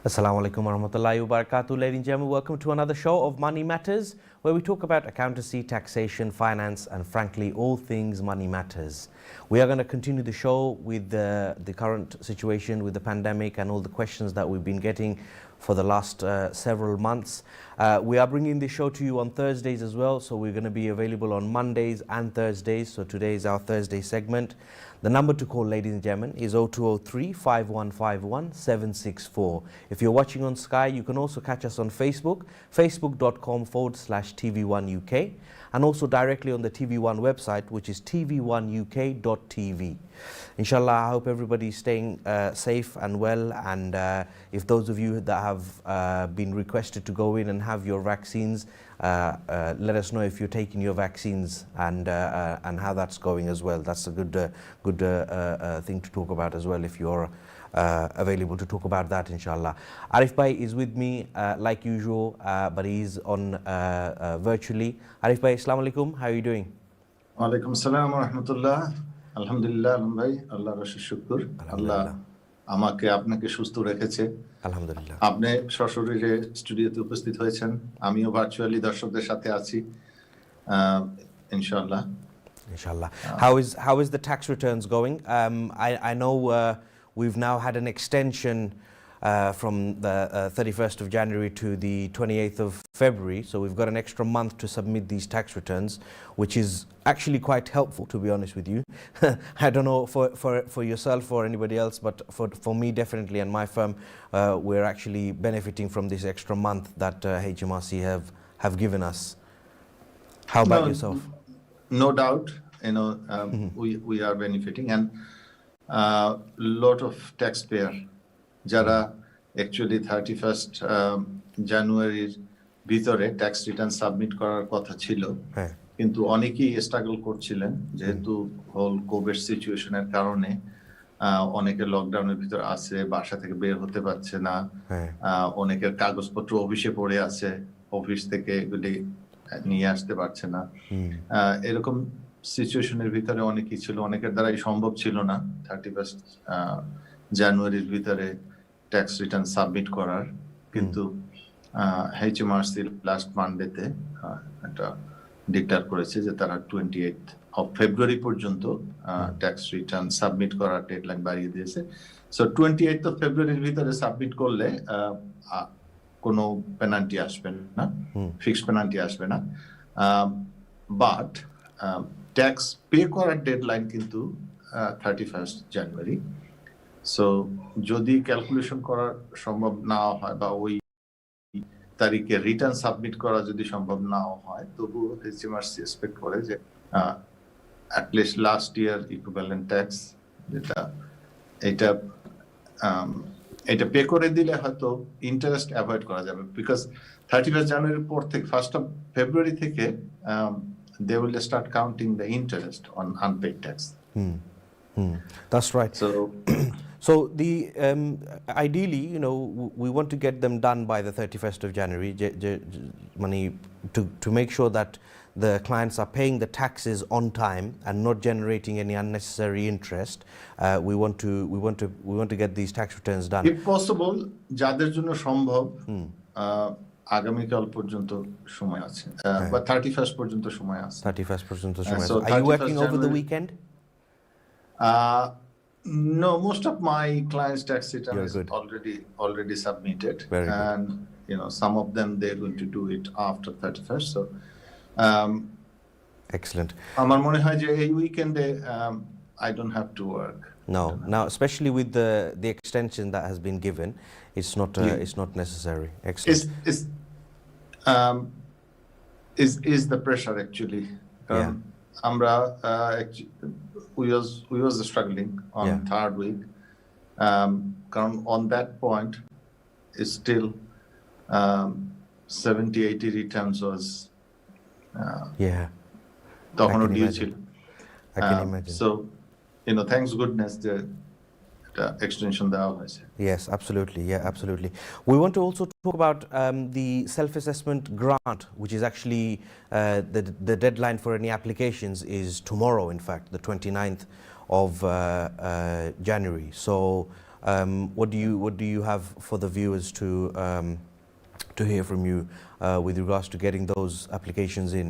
Assalamu alaikum warahmatullahi wabarakatuh. Ladies and gentlemen, welcome to another show of Money Matters, where we talk about accountancy, taxation, finance, and frankly, all things money matters. We are going to continue the show with the current situation with the pandemic and all the questions that we've been getting for the last several months. We are bringing this show to you on Thursdays as well, so we're going to be available on Mondays and Thursdays. So today is our Thursday segment. The number to call, ladies and gentlemen, is 0203 5151 764. If you're watching on Sky, you can also catch us on Facebook, facebook.com/TV1UK, and also directly on the TV1 website, which is tv1uk.tv. Inshallah, I hope everybody's staying safe and well, and if those of you that have been requested to go in and have your vaccines, let us know if you're taking your vaccines and how that's going as well. That's a good thing to talk about as well if you're available to talk about that, inshallah. Arif Bhai is with me like usual, but he's on virtually. Arif Bhai, assalamu alaikum. How are you doing? Walaikum assalam wa rahmatullah. Alhamdulillah, bhai, Allah রাশি শুকর। আল্লাহ আমাকে আপনাকে সুস্থ রেখেছে। আলহামদুলিল্লাহ। আপনি সশরীরে স্টুডিওতে উপস্থিত হয়েছেন, আমিও ভার্চুয়ালি দর্শকদের সাথে আছি ইনশাআল্লাহ। Inshallah. How is the tax returns going? I know we've now had an extension from the 31st of January to the 28th of February, so we've got an extra month to submit these tax returns, which is actually quite helpful, to be honest with you. I don't know for yourself or anybody else, but for me definitely, and my firm, we're actually benefiting from this extra month that HMRC have given us. How about yourself? No doubt, we are benefiting, and lot of taxpayer যারা actually 31st জানুয়ারির ভিতরে tax return submit করার কথা ছিল, কিন্তু অনেকেই struggle করছিলেন যেহেতু হোল কোভিড সিচুয়েশনের কারণে। অনেকে লকডাউনের ভিতর আছে, বাসা থেকে বের হতে পারছে না, অনেকের কাগজপত্র অফিসে পড়ে আছে, অফিস থেকে এগুলি নিয়ে আসতে পারছে না। এরকম সিচুয়েশনের ভিতরে অনেকেই ছিল, অনেকের দ্বারাই সম্ভব ছিল না 31st জানুয়ারির ভিতরে ট্যাক্স রিটার্ন সাবমিট করার। কিন্তু HMRC লাস্ট মানডেতে একটা ডিক্লেয়ার করেছে যে তারা 28th of February পর্যন্ত ট্যাক্স রিটার্ন সাবমিট করার ডেডলাইন বাড়িয়ে দিয়েছে। সো 28th of February ভিতরে সাবমিট করলে কোনো পেনাল্টি আসবে না, ফিক্সড পেনাল্টি আসবে না, বাট ট্যাক্স পে করার ডেডলাইন কিন্তু 31st জানুয়ারি। সো যদি ক্যালকুলেশন করা সম্ভব না হয় বা ওই তারিখে রিটার্ন সাবমিট করা যদি সম্ভব না হয়, তবুও HMRC এক্সপেক্ট করে যে at least last year equivalent tax যেটা এটা পে করে দিলে হয়তো ইন্টারেস্ট অ্যাভয়েড করা যাবে, বিকজ 31st জানুয়ারির পর থেকে 1st of February থেকে they will start counting the interest on unpaid tax. That's right. So the ideally, we want to get them done by the 31st of January, to make sure that the clients are paying the taxes on time and not generating any unnecessary interest. We want to get these tax returns done. If possible, যাদের জন্য সম্ভব আগামীকাল পর্যন্ত সময় আছে, বা 31st পর্যন্ত সময় আছে। 31st পর্যন্ত সময় আছে। Are you working over the weekend? No, most of my clients' tax return is already submitted. Very and good. Some of them they're going to do it after 31st. So excellent. আমার মনে হয় যে এই উইকেন্ডে I don't have to work. No, now especially with the extension that has been given, it's not necessary. Excellent. Is the pressure actually? আমরা we was struggling on third week, কারণ on that point is still 70-80 returns was তখনও due ছিল। I can imagine. So thanks goodness the extension দেওয়া হয়েছে। Yes, absolutely. Yeah, absolutely. We want to also talk about the self-assessment grant, which is actually the deadline for any applications is tomorrow, in fact, the 29th of January. So What do you have for the viewers to hear from you with regards to getting those applications in?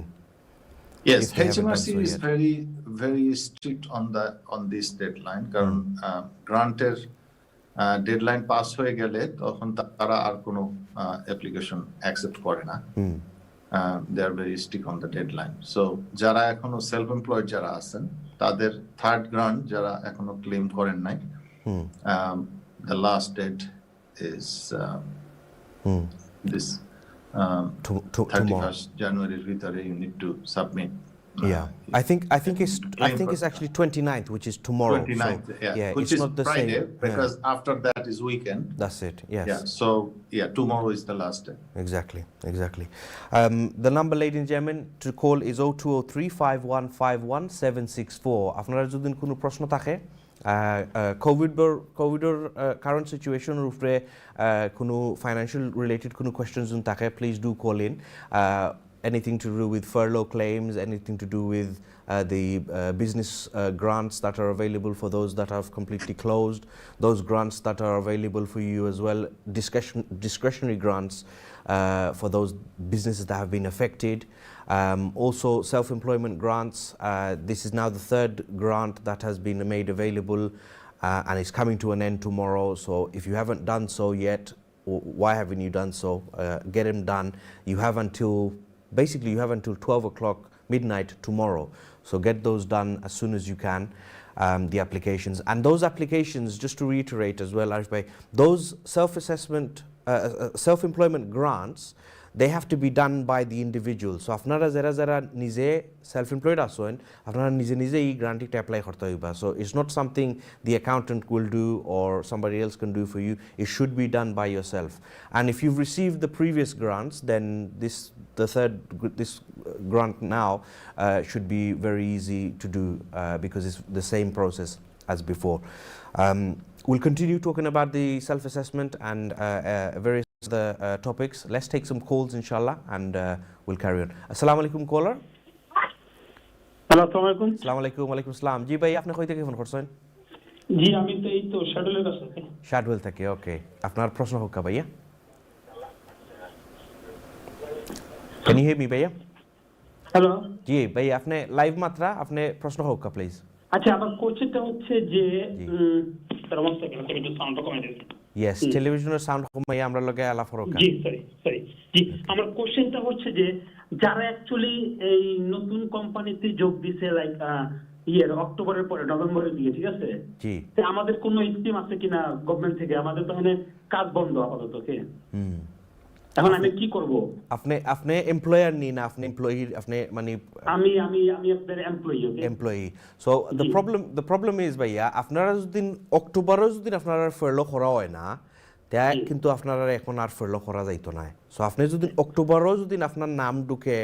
Yes, if they haven't done HMRC so is yet? very strict on this deadline কারণ গ্রান্টের deadline pass হয়ে গেলে তখন তারা আর কোনো application accept করে না। They are very strict on the deadline. So যারা এখনো সেলফ এমপ্লয়েড যারা আছেন তাদের থার্ড গ্রান্ট যারা এখনো ক্লেম করেন নাই, the last date is this 31st January ভিতরে you need to submit. I think it's actually 29th, which is tomorrow. 29th, so, yeah, which it's is not the Friday, same because after that is weekend. That's it. Yes. Yeah. So tomorrow is the last day. Exactly. The number, ladies and gentlemen, to call is 0203 5151 764. আপনারা যদি কোনো প্রশ্ন থাকে কোভিডৰ current সিচুয়েশনের উপরে কোনো financial related কোনো কোয়েশ্চেনস থাকে, please do call in. Anything to do with furlough claims, anything to do with the business grants that are available for those that have completely closed, those grants that are available for you as well, discretionary grants for those businesses that have been affected. Also self-employment grants. This is now the third grant that has been made available and is coming to an end tomorrow. So if you haven't done so yet, why haven't you done so? Get them done. You have until 12 o'clock midnight tomorrow. So get those done as soon as you can, the applications. And those applications, just to reiterate as well, Arif Bhai, those self-employment grants, they have to be done by the individual. So আপনারা যারা নিজে self employed আছেন, আপনারা নিজে এই গ্রান্টটা apply করতে হইবা। So it's not something the accountant will do or somebody else can do for you. It should be done by yourself. And if you've received the previous grants, then this grant now should be very easy to do because it's the same process as before. We'll continue talking about the self-assessment and various other topics. Let's take some calls, inshallah, and we'll carry on. Assalamu alaikum, caller. Hello, assalamu alaikum. Assalamu alaikum, walaikum salam. Ji bhai, আপনি কই থেকে phone করছেন? জি আমি তো এই তো শাডুলের কাছে। শাডুল থেকে, ওকে। আপনার প্রশ্ন হোক ভাইয়া। Can you hear me, ভাইয়া? হ্যালো। জি ভাই, আপনি লাইভ মাত্রা, আপনি প্রশ্ন হোক প্লিজ। আচ্ছা, আমার কোশ্চেনটা হচ্ছে যে ওয়ান সেকেন্ড, আমি একটু সাউন্ডটা কমাই দিই। ইয়েস, টেলিভিশনের সাউন্ড কমাই আমরা লগে আলাপ করব। জি সরি জি, আমার কোশ্চেনটা হচ্ছে যে যারা অ্যাকচুয়ালি এই নতুন কোম্পানিতে যোগ দিছে লাইক অক্টোবরের পরে নভেম্বরের দিকে, ঠিক আছে? জি। আমাদের কোনো স্কিম আছে কিনা গভর্নমেন্ট থেকে? আমাদের তো এখানে কাজ বন্ধ আপাতত, ওকে? এখন আমি কি করব? আপনি এমপ্লয়ার নি না, আপনি এমপ্লয়ি, আপনি মানে আমি আপনাদের employee, okay? Employee. So the problem is ভাইয়া, আপনারা যদি অক্টোবরে যদি আপনারা ফার্লো করা হয় না, তা কিন্তু আপনারা এখন আর ফার্লো করা যাইতো না। সো আপনি যদি অক্টোবরেও যদি আপনার নাম ঢুকে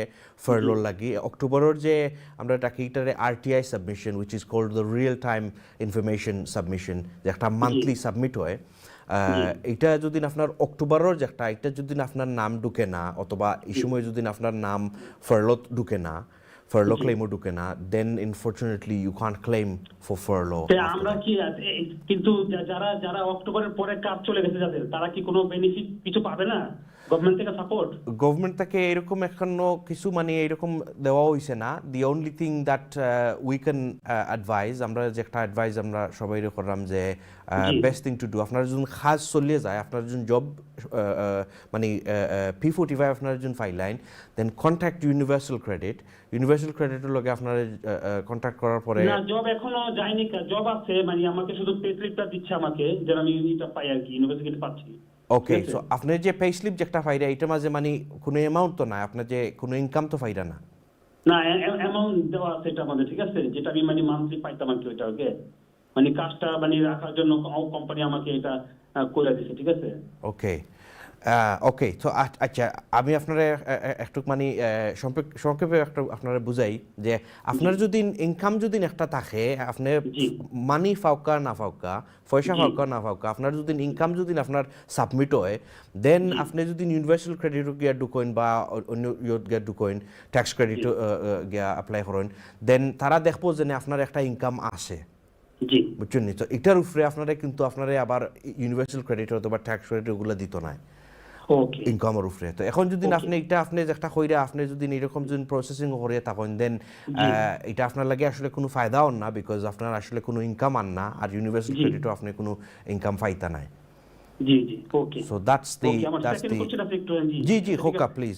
ফার্লো লাগি, অক্টোবরের যে আমরা এটাকে RTI submission, which is called the real time information submission, যে একটা মান্থলি সাবমিট হয়, এটা যদি আপনার অক্টোবরের যে একটা, এটা যদি আপনার নাম ঢুকে না, অথবা এই সময় যদি আপনার নাম ফার্লোত ঢুকে না, ফার্লো ক্লেমও ঢুকে না, then unfortunately you can't claim for furlough. আমরা কি কিন্তু যারা অক্টোবরের পরে কাজ চলে গেছে যাদের, তারা কি কোনো বেনিফিট কিছু পাবে না গভর্নমেন্ট থেকে সাপোর্ট? গভর্নমেন্ট থেকে এরকম এখনো কিছু মানে এরকম দেওয়া হয়েছে না। The only thing that we can advise, আমরা যে একটা অ্যাডভাইস আমরা সবাই করলাম যে বেস্ট থিং টু ডু, আপনার যখন কাজ চলিয়ে যায়, আপনার যখন জব মানে P45 আপনার যখন ফাইলাইন, দেন কন্ট্যাক্ট ইউনিভার্সাল ক্রেডিটের লগে আপনার কন্ট্যাক্ট করার পরে। না, জব এখনো যায়নি, জব আছে, মানে আমাকে শুধু পে স্লিপটা দিচ্ছে আমাকে, যেন আমি এটা পাই আর কি, ইউনিভার্সিটি পাচ্ছি। ওকে, সো আপনি যে পে স্লিপ যেটা পাইরা, এটা মাঝে মানে কোনো অ্যামাউন্ট তো না, আপনার যে কোনো ইনকাম তো পাইরা না। না, অ্যামাউন্ট দেওয়া আছে এটা আমাদের, ঠিক আছে? যেটা আমি মানে মান্থলি পাইতাম আর কি, ওইটা, ওকে? মানে কাজটা মানে রাখার জন্য কোম্পানি আমাকে এটা করে দিয়েছে, ঠিক আছে? ওকে, তো আচ্ছা, আমি আপনারা একটু মানে সংক্ষেপে একটু আপনারা বুঝাই যে আপনার যদি ইনকাম যদি একটা থাকে, আপনি মানি ফাউকা না ফাউকা, পয়সা ফাউকা না ফাউকা, আপনার যদি ইনকাম যদি আপনার সাবমিট হয়, দেন আপনি যদি ইউনিভার্সাল ক্রেডিট গিয়া ঢুকেন বা অন্য ইয়ত গিয়া ঢুকেন, ট্যাক্স ক্রেডিট গিয়া এপ্লাই করেন, দেন তারা দেখবো যে আপনার একটা ইনকাম আসে। জি বুঝছেন নি? তো এটার উপরে আপনারা কিন্তু আপনারা আবার ইউনিভার্সাল ক্রেডিট অথবা ট্যাক্স ক্রেডিট ওগুলো দিত না ওকে ইনকামের উপরে। তো এখন যদি Okay. আপনি এটা আপনি একটা কইরা আপনি যদি এরকম যদি প্রসেসিং করে তখন দেন জি। এটা আপনার লাগে আসলে কোনো ফায়দাও না, বিকজ আপনার আসলে কোনো ইনকাম আন না, আর ইউনিভার্সাল জি। ক্রেডিটও আপনি কোনো ইনকাম পাইতা নাই। জি জি ওকে সো দ্যাটস দি ওকে আমার সেকেন্ড কোশ্চেন আছে একটু জি জি ঠিক হোকা আছে? প্লিজ।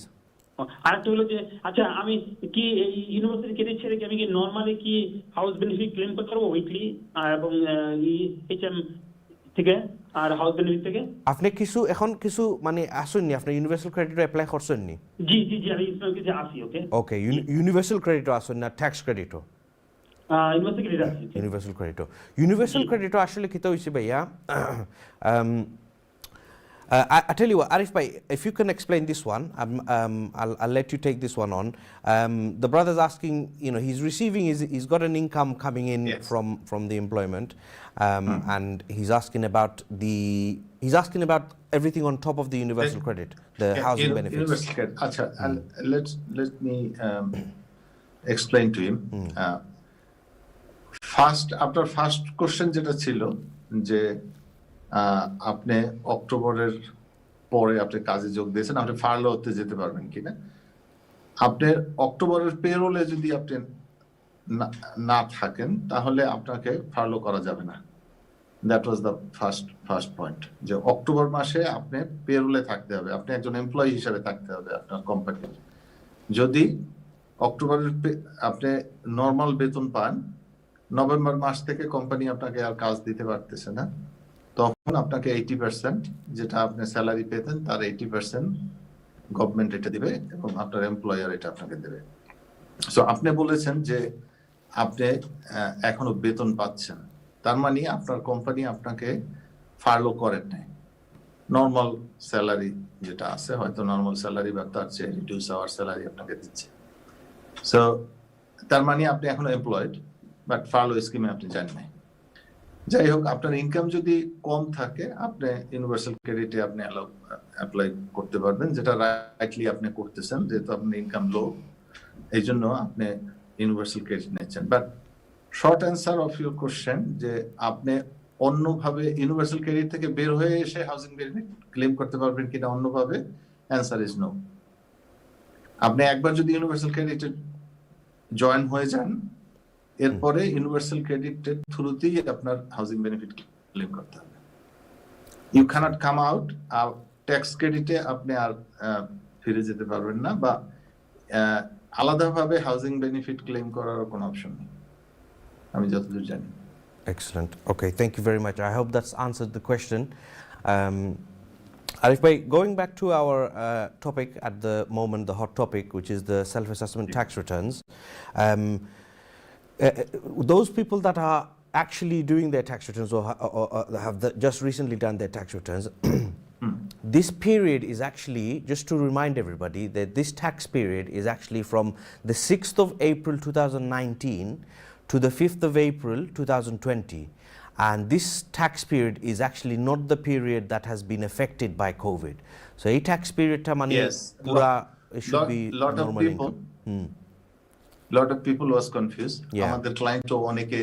আরেকটা হলো যে আচ্ছা আমি কি এই ইউনিভার্সিটি ক্রেডিট ছেড়ে কি আমি কি নরমালি কি হাউস বেনিফিট ক্লেম করতে পারবো উইকলি এবং এইচএম থেকে আর হাউস বেনিফিট থেকে? আপনি কিছু এখন কিছু মানে আসেননি, আপনি ইউনিভার্সাল ক্রেডিটও অ্যাপ্লাই করছেননি? জি জি জি আমি কিছু আসি ওকে ওকে, ইউনিভার্সাল ক্রেডিটও আসেন না, ট্যাক্স ক্রেডিটও? ইউনিভার্সিটি ক্রেডিট আসি ইউনিভার্সাল ক্রেডিটও, ইউনিভার্সাল জি। ক্রেডিটও আসলে কিতা হইছে ভাইয়া, I tell you what, Arif bhai, if you can explain this one, I'll let you take this one on. The brother's asking, you know, he's receiving, he's got an income coming in Yes. from the employment, and he's asking about everything on top of the universal credit, the housing benefits. Universal credit. Acha, and let me explain to him. After first question যেটা ছিল যে আপনি অক্টোবরের পরে আপনি কাজে যোগ দিয়েছেন, আপনি ফার্লোতে যেতে পারবেন কিনা। আপনার অক্টোবরের পেরোলে যদি আপনি না থাকেন তাহলে আপনাকে ফার্লো করা যাবে না। That was the first point, যে অক্টোবর মাসে আপনি পেরোলে থাকতে হবে, আপনি একজন এমপ্লয়ি হিসেবে থাকতে হবে আপনার কোম্পানির। যদি অক্টোবরের আপনি নর্মাল বেতন পান, নভেম্বর মাস থেকে কোম্পানি আপনাকে আর কাজ দিতে পারতেছে না, তখন আপনাকে 80% যেটা আপনি স্যালারি পেতেন তার 80% গভর্নমেন্ট এটা দিবে এবং আপনার এমপ্লয়ার এটা আপনাকে দেবে। সো আপনি বলেছেন যে আপনি এখনো বেতন পাচ্ছেন, তার মানে আপনার কোম্পানি আপনাকে ফার্লো করেন নাই, নর্মাল স্যালারি যেটা আছে হয়তো নর্মাল স্যালারি বা তার চেয়ে রিডিউস আওয়ার স্যালারি আপনাকে দিচ্ছে। সো তার মানে আপনি এখনো এমপ্লয়েড, বাট ফার্লো স্কিমে আপনি যান নাই। যাই হোক, আপনার ইনকাম যদি কম থাকে আপনি ইউনিভার্সাল ক্রেডিটে আপনি অ্যাপ্লাই করতে পারবেন, যেটা রাইটলি আপনি করতেছেন, যেহেতু আপনার ইনকাম লো, এই জন্য আপনি ইউনিভার্সাল ক্রেডিট নিচ্ছেন। But short answer of your question, যে আপনি অন্যভাবে ইউনিভার্সাল ক্রেডিট থেকে বের হয়ে এসে হাউজিং বেনিফিট ক্লেম করতে পারবেন কিনা অন্যভাবে, অ্যান্সার ইজ নো। আপনি একবার যদি ইউনিভার্সাল ক্রেডিটে জয়েন হয়ে যান, এরপরে ইউনিভার্সাল ক্রেডিটের থ্রুতেই আপনার হাউজিং বেনিফিট ক্লেম করতে হবে। ইউ ক্যানট কাম আউট, আর ট্যাক্স ক্রেডিটে আপনি আর ফিরে যেতে পারবেন না, বা আলাদাভাবে হাউজিং বেনিফিট ক্লেম করার কোনো অপশন নেই আমি যতদূর জানি। Excellent. Okay, thank you very much. I hope that's answered the question. Arif bhai, going back to our topic at the moment, the hot topic, which is the self-assessment tax returns. Those people that are actually doing their tax returns or have just recently done their tax returns, this period is actually, just to remind everybody, that this tax period is actually from the 6th of April 2019 to the 5th of April 2020. And this tax period is actually not the period that has been affected by COVID. So a tax period ta mane Yes. pura it should be Lot of normal people income. lot of people was confused. Yeah. আমাদের ক্লায়েন্টও অনেকে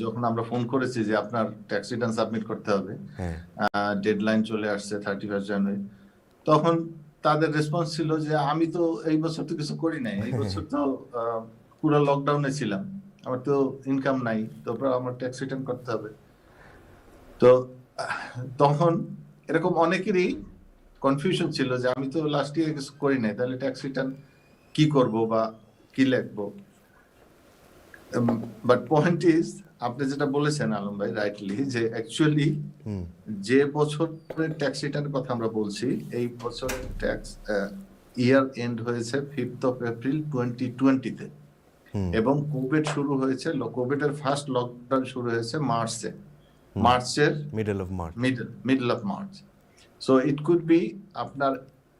যখন আমরা phone করেছি যে আপনার tax return submit করতে হবে, deadline চলে আসছে 31 জানুয়ারি, তখন তাদের রেসপন্স ছিল যে আমি তো এই বছর তো কিছু করি নাই, এই বছর তো পুরো লকডাউনে ছিলাম, আমার তো ইনকাম নাই, তারপর আমার ট্যাক্স রিটার্ন করতে হবে। তো তখন এরকম অনেকেরই কনফিউশন ছিল যে আমি তো লাস্ট ইয়ার কিছু করি নাই, তাহলে ট্যাক্স রিটার্ন কি করব বা কি লিখবো। বাট পয়েন্ট ইজ, আপনি যেটা বলেছেন আলম ভাই রাইটলি, যে অ্যাকচুয়ালি যে বছরের ট্যাক্স রিটার্নের কথা আমরা বলছি, এই বছরের ট্যাক্স ইয়ার এন্ড হয়েছে 5th of April 2020 তে, এবং কোভিড শুরু হয়েছে, কোভিডের ফার্স্ট লকডাউন শুরু হয়েছে মার্চের middle of March. So it could be আপনার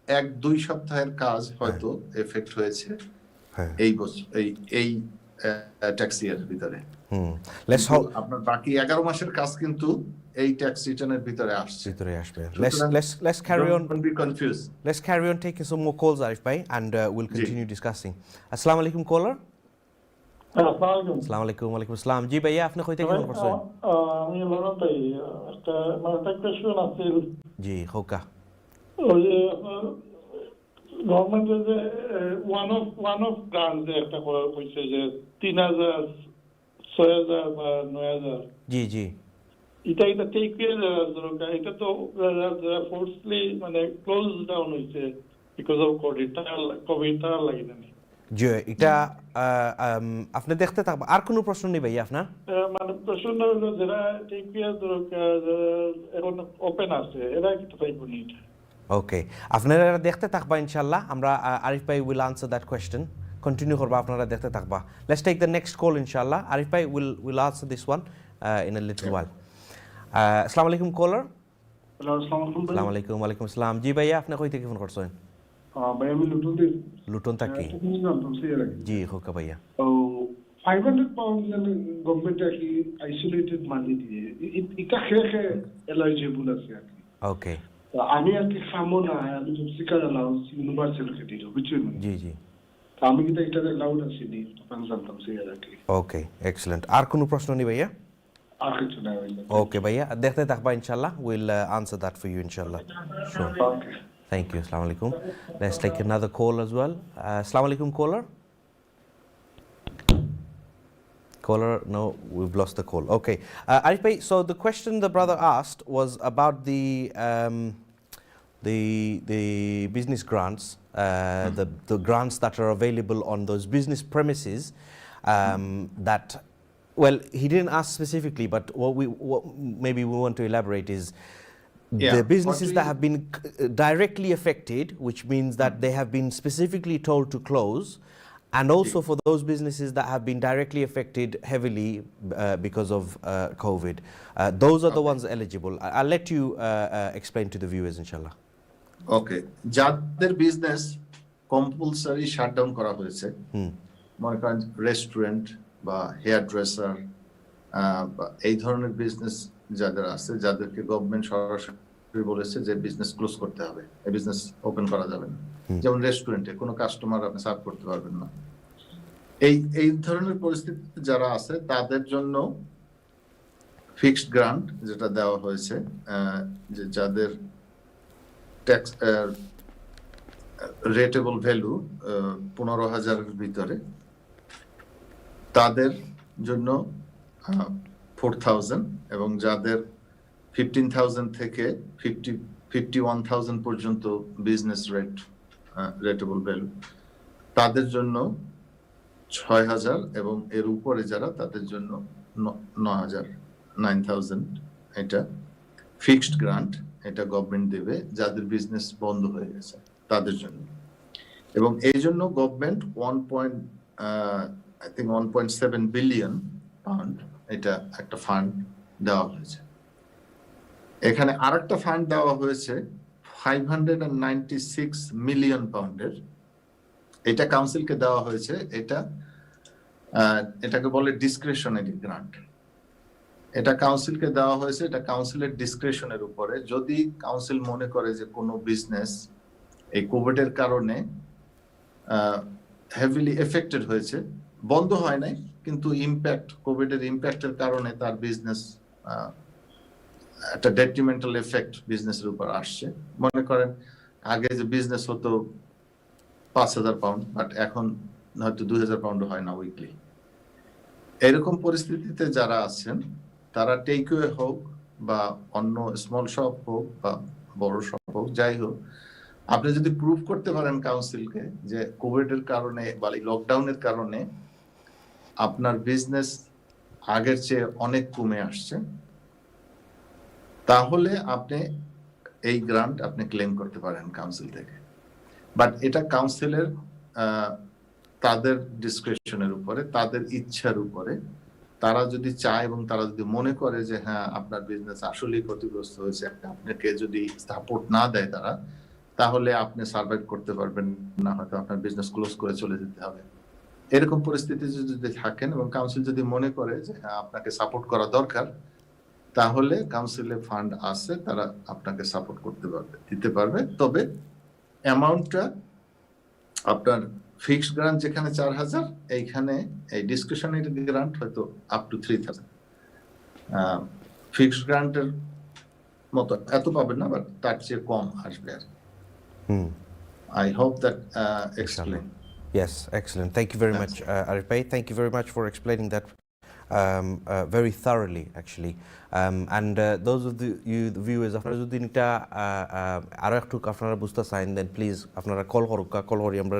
1-2 সপ্তাহের কাজ হয়তো এফেক্ট হয়েছে এই বছর এই ট্যাক্স ইয়ারের ভিতরে। আপনার বাকি 11 মাসের কাজ কিন্তু এই ট্যাক্স রিটার্নের ভিতরে আসবে। Let's carry on. Don't be confused. Let's carry on taking some more calls, Arif bhai, and we'll continue discussing. Assalamu alaikum, caller. আসসালামু আলাইকুম। ওয়ালাইকুম আসসালাম। জি ভাইয়া, আপনি কই থেকে ফোন করছেন? আমি লন্ডন থেকে একটা কোয়েশ্চন আছে। জি হোকা। ওই যে গভর্নমেন্টের যে ওয়ান অফ গ্রান্ট যে একটা করা হয়েছে যে 3,000, 6,000 বা 9,000, জি জি এটা টেক দরকার। এটা তো যারা ফোর্সলি মানে ক্লোজ ডাউন হয়েছে বিকজ অফ কোভিড তার লাগে না। জি এটা আপনি দেখতে থাকবেন। আর কোনো প্রশ্ন নেই ভাইয়া আপনার? মানে প্রশ্নটা হলো যারা টেক কেয়ার দরকার, যারা এখন ওপেন আছে, এরা কি পাইব নি? ওকে, আপনারা দেখতে থাকবা ইনশাল্লাহ। আমরা আরিফ ভাই will answer that question. Continue করবা, আপনারা দেখতে থাকবা। Let's take the next call ইনশাল্লাহ। আরিফ ভাই will answer this one in a little while. আসসালামু আলাইকুম কলার। হ্যালো, আসসালামু আলাইকুম। আসসালামু আলাইকুম। ওয়ালাইকুম আসসালাম। জি ভাইয়া, আপনি কই থেকে ফোন করছেন? ভাই আমি লুটন দিই। লুটন থাকি। জানতাম সেই আগে। জি হোকা ভাইয়া। ও 500 পাউন্ড গভর্নমেন্ট কি আইসোলেটেড মানি দিয়ে এটা খেয়ে এলিজিবল আছে আর কি। ওকে। তো আমি আর কি খামো না, আমি তো শিকার অ্যালাউন্স ইউনিভার্সাল খেতে দিই, বুঝছেন? জি জি। তো আমি কিন্তু এটা অ্যালাউড আছি নি, তখন জানতাম সেই আর কি। ওকে, এক্সেলেন্ট। আর কোনো প্রশ্ন নেই ভাইয়া? আর কিছু না ভাই। ওকে ভাইয়া, দেখতে থাকবা ইনশাল্লাহ। Will answer that for you ইনশাল্লাহ। Sure. Okay. Thank you. Assalamu alaikum. Let's take another call as well. Assalamu alaikum, caller. Caller, no, we've lost the call. Okay. Arif bhai, so the question the brother asked was about the business grants, the grants that are available on those business premises that, well, he didn't ask specifically, but what maybe we want to elaborate is the businesses that have been directly affected, which means that they have been specifically told to close, and also for those businesses that have been directly affected heavily because of COVID. Those are the ones eligible. I'll let you explain to the viewers, inshallah. ওকে, যাদের business compulsory shutdown করা হয়েছে, মনে করেন restaurant বা hair dresser বা এই ধরনের business যাদের আছে, যাদেরকে গভর্নমেন্ট সরাসরি বলেছে যে বিজনেস ক্লোজ করতে হবে, এই বিজনেস ওপেন করা যাবে না। যেমন রেস্টুরেন্টে কোনো কাস্টমার আপনি সার্ভ করতে পারবেন না। এই ধরনের পরিস্থিতিতে যারা আছে তাদের জন্য ফিক্সড গ্রান্ট যেটা দেওয়া হয়েছে, যে যাদের ট্যাক্স রেটেবল ভ্যালু 15,000-এর ভিতরে, তাদের জন্য 4,000, এবং যাদের 15,000 থেকে 51,000 পর্যন্ত বিজনেস রেটেবল ভ্যালু, তাদের জন্য 6,000, এবং এর উপরে যারা, তাদের জন্য 9,000। এটা ফিক্সড গ্রান্ট, এটা গভর্নমেন্ট দেবে যাদের বিজনেস বন্ধ হয়ে গেছে তাদের জন্য। এবং এই জন্য গভর্নমেন্ট 1.7 বিলিয়ন পাউন্ড এটা একটা ফান্ড দেওয়া হয়েছে। এখানে আরেকটা ফান্ড দেওয়া হয়েছে 596 মিলিয়ন পাউন্ডের। এটা কাউন্সিলকে দেওয়া হয়েছে। এটাকে বলে ডিসক্রিশনারি গ্রান্ট। এটা কাউন্সিলকে দেওয়া হয়েছে, এটা কাউন্সিলের ডিসক্রিশনের উপরে। যদি কাউন্সিল মনে করে যে কোনো বিজনেস এই কোভিড এর কারণে হেভিলি এফেক্টেড হয়েছে, বন্ধ হয় নাই কিন্তু কোভিড এর ইম্প্যাক্টের কারণে তার বিজনেস একটা ডেট্রিমেন্টাল এফেক্ট বিজনেসের উপর আসছে। মনে করেন আগে যে বিজনেস হতো 5,000 পাউন্ড, বাট এখন হয়তো 2,000 পাউন্ড হয় না উইকলি। এরকম পরিস্থিতিতে যারা আছেন, তারা টেকওয়ে হোক বা অন্য স্মল শপ হোক বা বড় শপ হোক, যাই হোক, আপনি যদি প্রুভ করতে পারেন কাউন্সিলকে যে কোভিড এর কারণে বা লকডাউনের কারণে আপনার বিজনেস আগের চেয়ে অনেক কমে আসছে, তাহলে আপনি এই গ্রান্ট আপনি ক্লেম করতে পারেন কাউন্সিল থেকে। বাট এটা কাউন্সিলের তাদের ডিসক্রিপশনের উপরে, তাদের ইচ্ছার উপরে। তারা যদি চায় এবং তারা যদি মনে করে যে হ্যাঁ আপনার বিজনেস আসলেই ক্ষতিগ্রস্ত হয়েছে, আপনাকে যদি সাপোর্ট না দেয় তারা, তাহলে আপনি সার্ভাইভ করতে পারবেন না, হয়তো আপনার বিজনেস ক্লোজ করে চলে যেতে হবে। এরকম পরিস্থিতি যদি থাকেন এবং কাউন্সিল যদি মনে করে যে হ্যাঁ আপনাকে সাপোর্ট করা দরকার, তাহলে কাউন্সিলে ফান্ড আছে, তারা আপনাকে সাপোর্ট করতে পারবে, দিতে পারবে। তবে অ্যামাউন্টটা আপনার ফিক্সড গ্রান্ট যেখানে 4,000, এইখানে এই ডিসক্রিশনারি গ্রান্ট হয়তো আপ টু 3,000। ফিক্সড গ্রান্টের মতো এত পাবেন না, বাট তার চেয়ে কম আসবে আর I hope that explain. Yes, excellent. Thank you very much, Arif Bhai. Thank you very much for explaining that very thoroughly, actually. And those of the viewers, আপনারা যদি এটা আরো একটু আপনারা বুঝতে চান, then please আপনারা কল করুকা, কল করি আমরা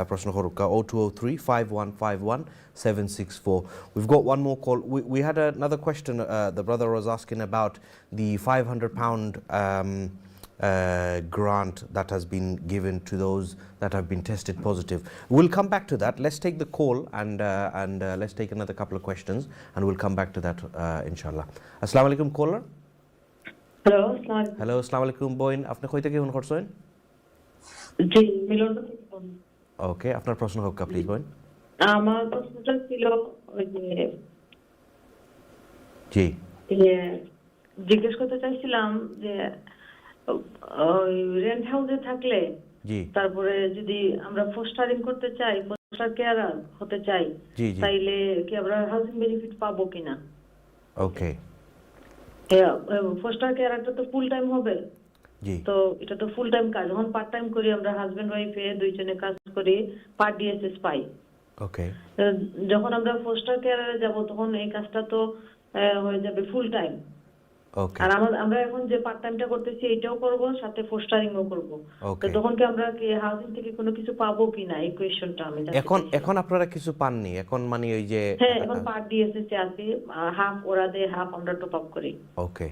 প্রশ্ন করুকা 0203 5151 764. We've got one more call. We had another question. The brother was asking about the £500 grant that has been given to those that have been tested positive. We'll come back to that. Let's take the call and let's take another couple of questions and we'll come back to that inshallah. Assalamu alaikum caller. Hello, Hello, assalamu alaikum boin. Apni koi theke phone korchen? জি মিলন থেকে phone. Okay, আপনার প্রশ্ন হোক please boin. আমার প্রশ্নটা ছিল ওই যে জি জিজ্ঞেস করতে চাইছিলাম যে ওই রেন্ট হাউসে থাকলে জি তারপরে যদি আমরা ফোস্টারিং করতে চাই, ফোস্টার কেয়ারার হতে চাই, জি জি তাইলে কি আমরা হাউজিং বেনিফিট পাবো কিনা? ওকে ফোস্টার কেয়ারারটা তো ফুল টাইম হবে, জি তো এটা তো ফুল টাইম কাজ। যখন পার্ট টাইম করি আমরা হাজবেন্ড ওয়াইফে দুইজনে কাজ করি, পার ডিএসএস পাই। ওকে যখন আমরা ফোস্টার কেয়ারে যাব তখন এই কাজটা তো হয়ে যাবে ফুল টাইম। ওকে আর আমরা এখন যে পার্ট টাইমটা করতেছি এটাও করব, সাথে ফোস্টারিংও করব। তো তখন কি আমরা কি হাউজিং থেকে কোনো কিছু পাবো কিনা, এই কোয়েশ্চনটা আমি জানতে চাই। এখন আপনারা কিছু পাননি এখন, মানে ওই যে হ্যাঁ এখন পার ডিএসএস এ আছি, হাফ ওরা দেয়, হাফ আমরা টপ আপ করি। ওকে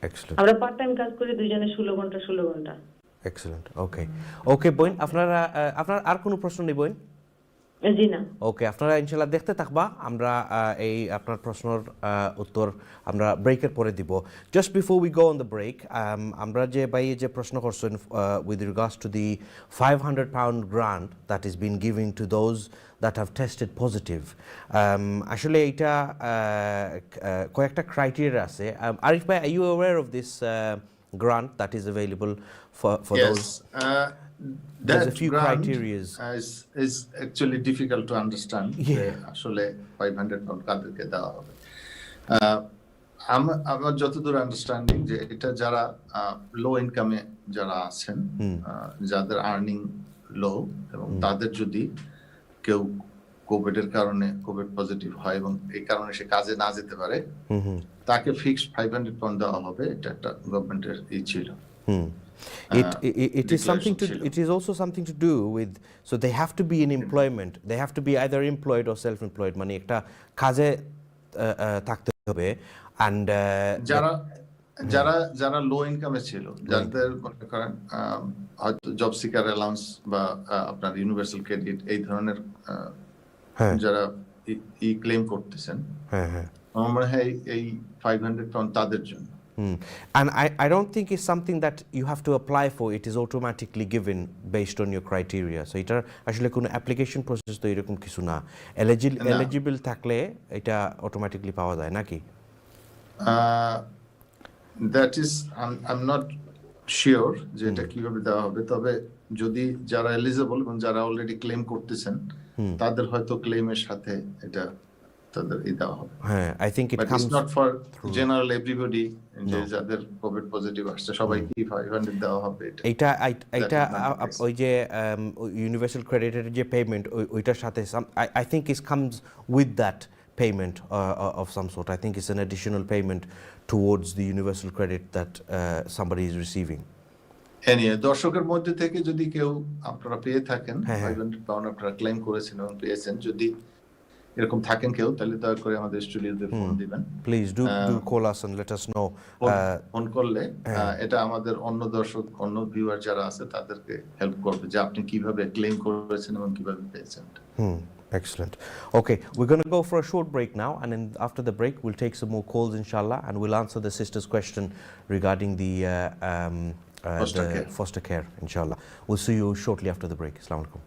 এক্সেলেন্ট। আমরা পার্ট টাইম কাজ করি দুইজনে 16 ঘন্টা 16 ঘন্টা। এক্সেলেন্ট। ওকে ওকে বোন, আপনার আর কোনো প্রশ্ন নেই বোন? জি না। ওকে, আপনারা ইনশাআল্লাহ দেখতে থাকবা, আমরা এই আপনার প্রশ্নের উত্তর আমরা ব্রেকের পরে দিব। Just before we go on the break, আমরা যে যে প্রশ্ন করছেন with regards to the £500 grant that is been giving to those that have tested positive, আসলে এইটা কয়েকটা ক্রাইটেরিয়া আছে। আরিফ ভাই, are you aware of this grant that is available for yes. those? That a few grant criteria is actually difficult to understand. Yeah. আসলে £500 কাদেরকে দেওয়া হবে। আমার যতদূর আন্ডারস্ট্যান্ডিং যে এটা যারা লো ইনকামে যারা আছেন, যাদের আর্নিং লো, এবং তাদের যদি কেউ কোভিডের কারণে কোভিড পজিটিভ হয় এবং এই কারণে সে কাজে না যেতে পারে, তাকে ফিক্সড £500 দেওয়া হবে। এটা একটা গভর্নমেন্টের ছিল। It is something to. It is also something to do with. So they have to be in employment. They have to be either employed or self-employed. মানে একটা কাজে থাকতে হবে, and যারা লো ইনকামে ছিল, যাদের মনে করেন হয়তো জব সিকার অ্যালাউন্স বা আপনার ইউনিভার্সাল ক্রেডিট এই ধরনের যারা ক্লেম করতেছেন, আমার মনে হয় এই £500 তাদের জন্য। And I don't think it's something that you have to apply for. It is automatically given based on your criteria. So এটা আসলে কোনো অ্যাপ্লিকেশন প্রসেস তো এরকম কিছু না। এলিজিবল থাকলে এটা অটোমেটিকলি পাওয়া যায় নাকি? That is I am not sure যে এটা কিভাবে দেওয়া হবে, তবে যদি যারা এলিজিবল এবং যারা অলরেডি ক্লেম করতেছেন তাদের হয়তো ক্লেমের সাথে এটা তাদের দেওয়া হবে। হ্যাঁ, I think it comes not for general everybody, যে যাদের কোভিড পজিটিভ আসছে সবাইকে 500 দেওয়া হবে। এটা ওই যে ইউনিভার্সাল ক্রেডিটের যে পেমেন্ট ওইটার সাথে I think it comes with that payment of some sort. I think it's an additional payment towards the universal credit that somebody is receiving. দর্শকের মধ্যে থেকে যদি কেউ আপনারা পেয়ে থাকেন £500 আপনারা ক্লেম করেছেন এবং পেয়েছেন, যদি এরকম থাকেন কেউ, তাহলে দয়া করে আমাদের স্টুডিওতে ফোন দিবেন। Please do call us and let us know. Phone করলে এটা আমাদের অন্য দর্শক, অন্য ভিউয়ার যারা আছে তাদেরকে হেল্প করবে যে আপনি কিভাবে ক্লেম করেছেন এবং কিভাবে পেয়েছেন। Excellent. Okay, we're going to go for a short break now, and then after the break we'll take some more calls inshallah, and we'll answer the sister's question regarding the foster care inshallah. We'll see you shortly after the break. Assalamu alaikum.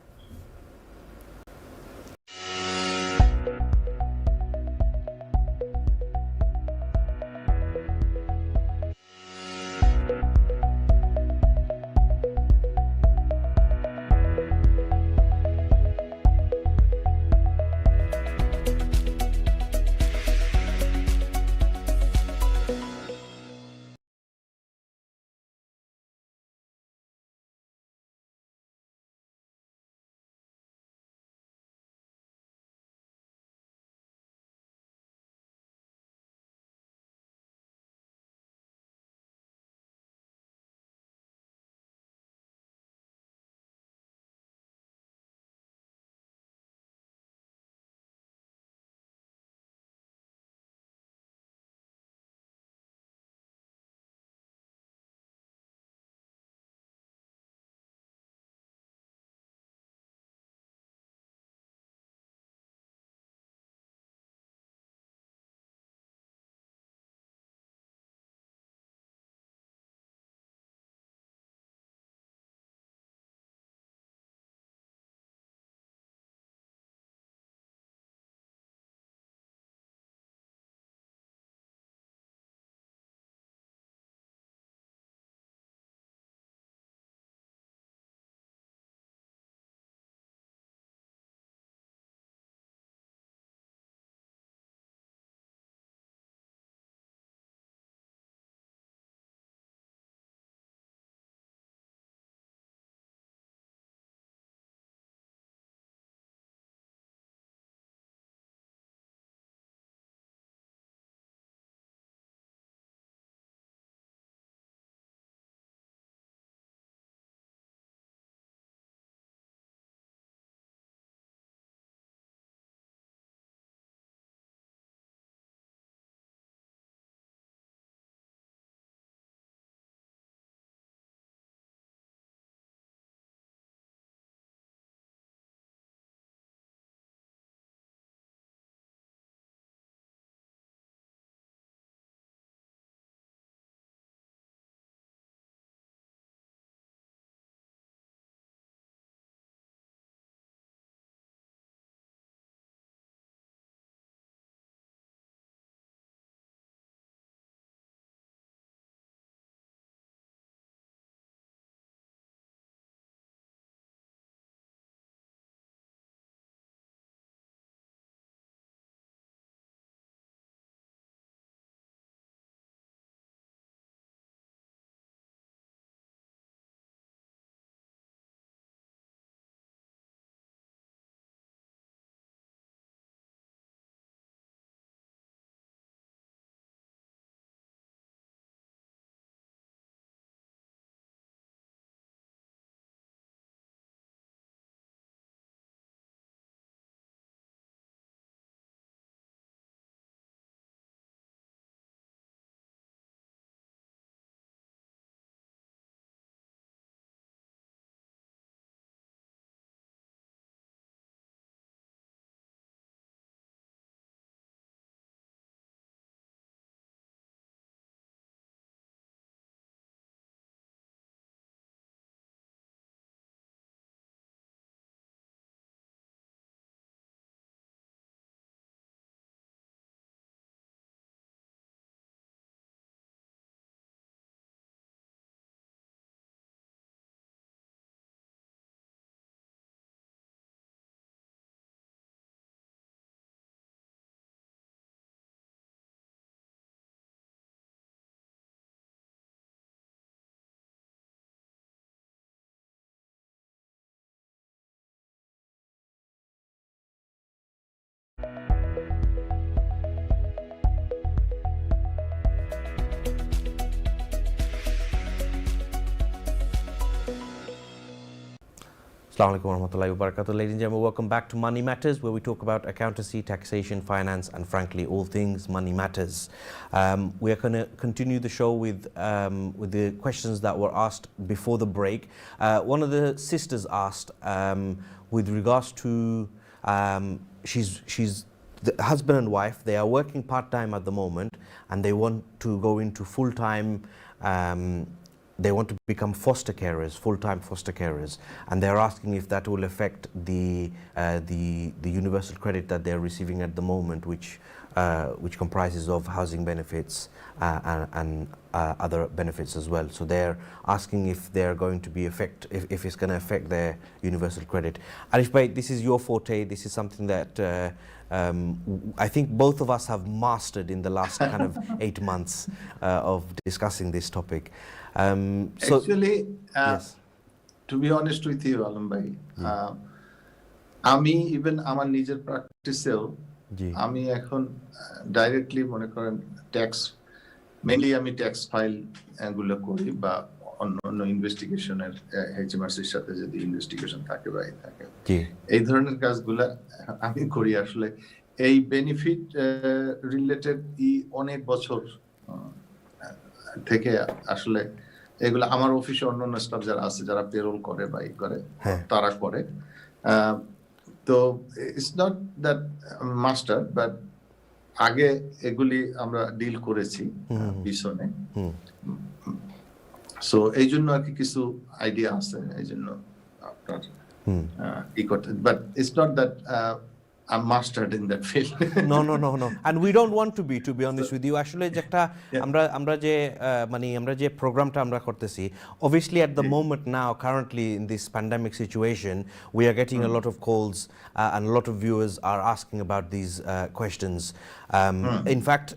Assalamu alaikum warahmatullahi wabarakatuh. Ladies and gentlemen, welcome back to Money Matters, where we talk about accountancy, taxation, finance, and frankly, all things money matters. We are going to continue the show with the questions that were asked before the break. One of the sisters asked, with regards to she's the husband and wife. They are working part-time at the moment, and they want to go into full-time. They want to become foster carers, full-time foster carers, and they're asking if that will affect the universal credit that they're receiving at the moment, which comprises of housing benefits and other benefits as well. So they're asking if they're going to be if it's going to affect their universal credit. Arif Bhai, this is your forte. This is something that I think both of us have mastered in the last kind of 8 months of discussing this topic. Actually, yes. To be honest with you, Alam bhai, আমি even আমার নিজের প্র্যাকটিসেও আমি এখন directly মনে করেন tax mainly আমি tax file গুলো করি বা অন্য ইনভেস্টিগেশনের এইচএমআরসির সাথে যদি ইনভেস্টিগেশন থাকে বা থাকে এই ধরনের কাজগুলো আমি করি। আসলে এই বেনিফিট রিলেটেড অনেক বছর থেকে আসলে এগুলো আমার অফিসে অন্যান্য স্টাফ যারা আছে, যারা পেরোল করে বা করে তারা করে। তো it's not that master, but আগে এগুলি আমরা ডিল করেছি পিছনে। সো এই জন্য আর কি কিছু আইডিয়া আছে, এই জন্য আপনার করতে, but it's not that I'm mastered in that field. No. And we don't want to be honest with you. Actually, যেটা আমরা যে প্রোগ্রামটা আমরা করতেছি, obviously at the moment now, currently in this pandemic situation, we are getting a lot of calls and a lot of viewers are asking about these questions. In fact,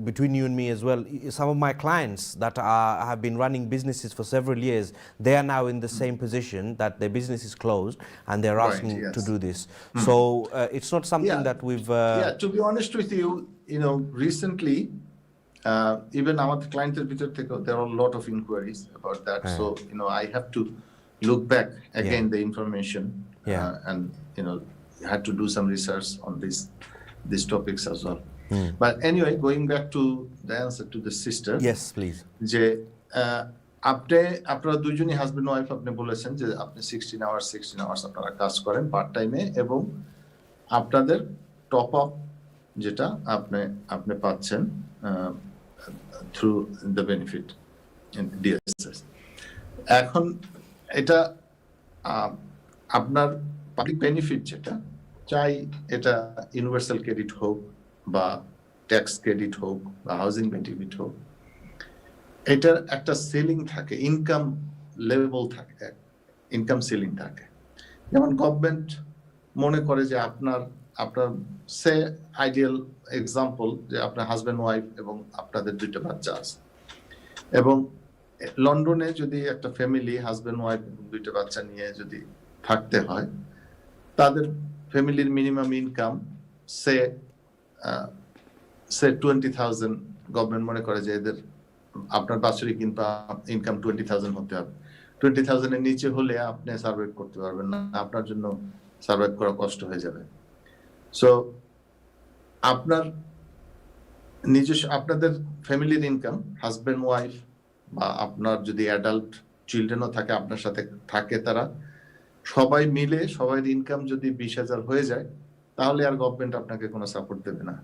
between you and me as well, some of my clients that have been running businesses for several years, they are now in the same position that their business is closed and they're asking to do this. So it's not something that we've to be honest with you, recently even our clients there are a lot of inquiries about that. So I have to look back again the information and had to do some research on these topics as well. But anyway, going back to the answer to the sister, yes please, যে আপনারা দুইজনই husband wife, আপনি বলেছেন যে আপনি 16 hours আপনারা কাজ করেন পার্ট টাইমে, এবং আপনাদের টপ আপ যেটা আপনি পাচ্ছেন থ্রু দ্য বেনিফিট ডিএসএস। এখন এটা আপনার পাবলিক বেনিফিট যেটা চাই, এটা ইউনিভার্সাল ক্রেডিট হোক বা ট্যাক্স ক্রেডিট হোক বা হাউজিং বেনিফিট হোক, এটার একটা সিলিং থাকে, ইনকাম লেভেল থাকে, ইনকাম সিলিং থাকে। যেমন গভর্নমেন্ট মনে করে যে আপনার সে আইডিয়াল এক্সাম্পল যে আপনার হাজবেন্ড ওয়াইফ এবং আপনাদের 2টা বাচ্চা আছে, এবং লন্ডনে যদি একটা ফ্যামিলি হাজবেন্ড ওয়াইফ এবং 2টা বাচ্চা নিয়ে যদি থাকতে হয়, তাদের ফ্যামিলির মিনিমাম ইনকাম সে 20,000 গভর্নমেন্ট মনে করে যে এদের আপনার বাৎসরিক ইনকাম 20,000 হতে হবে। 20,000 এর নিচে হলে আপনি সার্ভাইভ করতে পারবেন না, আপনার জন্য সার্ভাইভ করা কষ্ট হয়ে যাবে। সো আপনার নিজস্ব আপনাদের ফ্যামিলির ইনকাম, হাজবেন্ড ওয়াইফ বা আপনার যদি অ্যাডাল্ট চিলড্রেনও থাকে আপনার সাথে থাকে, তারা সবাই মিলে সবাই ইনকাম যদি 20,000 হয়ে যায়, তাহলে আর গভর্নমেন্ট আপনাকে কোনো সাপোর্ট দেবে না।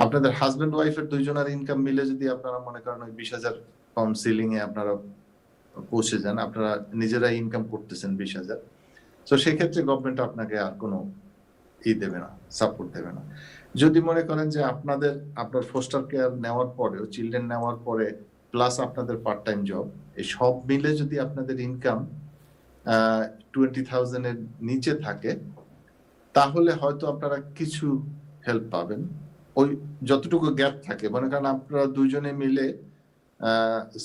আপনাদের হাজবেন্ড ওয়াইফের দুইজনের ইনকাম মিলে যদি আপনারা মনে করেন ওই 20,000 পাউন্ড সিলিং এ আপনারা পৌঁছে যান, আপনারা নিজেরাই ইনকাম করতেছেন 20,000, তো সেক্ষেত্রে গভর্নমেন্ট আপনাকে আর কোনো দেবে না, সাপোর্ট দেবে না। যদি মনে করেন যে আপনার ফোস্টার কেয়ার নেওয়ার পরেও, চিলড্রেন নেওয়ার পরে প্লাস আপনাদের পার্ট টাইম জব, এই সব মিলে যদি আপনাদের ইনকাম 20,000 এর নিচে থাকে, তাহলে হয়তো আপনারা কিছু হেল্প পাবেন। ওই যতটুকু গ্যাপ থাকে, মনে করেন আপনারা দুইজনে মিলে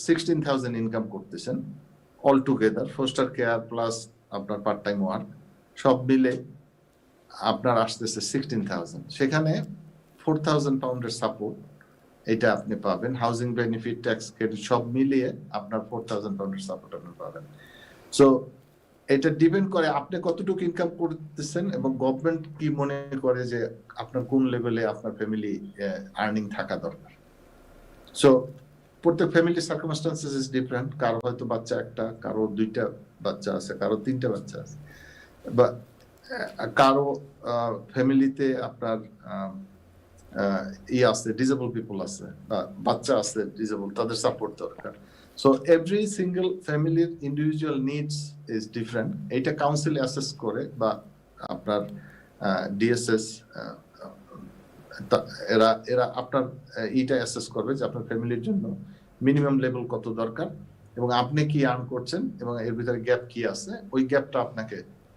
16,000 ইনকাম করতেছেন all together, foster care plus আপনার পার্ট টাইম ওয়ার্ক সব মিলে আপনার আসতেছে 16,000। সেখানে 4,000 পাউন্ডের সাপোর্ট এটা আপনি পাবেন, হাউজিং বেনিফিট, ট্যাক্স ক্রেডিট সব মিলিয়ে আপনার 4,000 পাউন্ডের সাপোর্ট আপনি পাবেন। সো এটা ডিপেন্ড করে আপনি কতটুকু ইনকাম করতেছেন এবং গভর্নমেন্ট কি মনে করে যে আপনার কোন লেভেলে আপনার ফ্যামিলি আর্নিং থাকা দরকার। সো প্রত্যেক ফ্যামিলি সার্কামস্টান্সেস ইজ ডিফারেন্ট। কারো হয়তো বাচ্চা একটা, কারো 2টা বাচ্চা আছে, কারো 3টা বাচ্চা আছে, বা কারো ফ্যামিলিতে আপনার আছে, ডিজেবল পিপল আছে, বা বাচ্চা আছে ডিজেবল, তাদের সাপোর্ট দরকার। সো এভরি সিঙ্গেল ফ্যামিলির ইন্ডিভিজুয়াল নিডস ইজ ডিফারেন্ট। এটা কাউন্সিল অ্যাসেস করে, বা আপনার ডিএসএস এরা আপনার এইটা অ্যাসেস করবে যে আপনার ফ্যামিলির জন্য মিনিমাম লেভেল কত দরকার এবং আপনি কি আর্ন করছেন এবং এর ভিতরে গ্যাপ কি আছে, ওই গ্যাপটা আপনাকে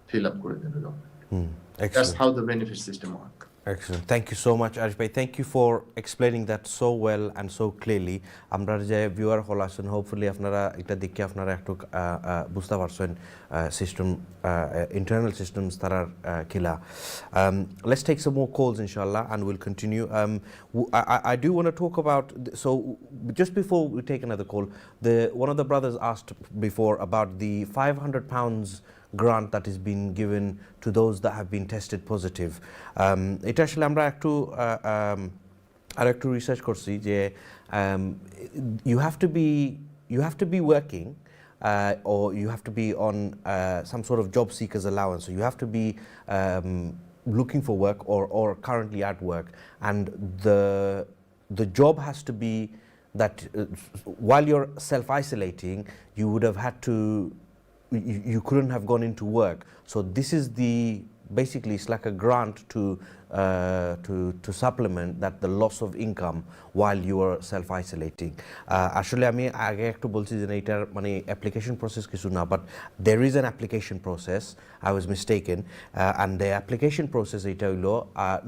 ফিল আপ করে দেবে government. That's how the benefit system works. Excellent. Thank you so much, Arif bhai. Thank you for explaining that so well and so clearly. Amra je viewer hol aছেন, hopefully আপনারা এটা দেখে আপনারা একটু বুঝতে পারছেন system internal systems তারার কিলা. Let's take some more calls inshallah and we'll continue. I do want to talk about, so just before we take another call, one of the brothers asked before about the £500 grant that is being given to those that have been tested positive. এটা আসলে আমরা একটু research করছি যে you have to be working or you have to be on some sort of job seekers allowance, so you have to be looking for work or currently at work, and the job has to be that while you're self-isolating you would have had to, you couldn't have gone into work. So this is basically it's like a grant to supplement that the loss of income while you are self-isolating. আসলে আমি আগে একটু বলছি যে এটার মানে application process কিছু না, but there is an application process. I was mistaken, and the application process এটা হইলো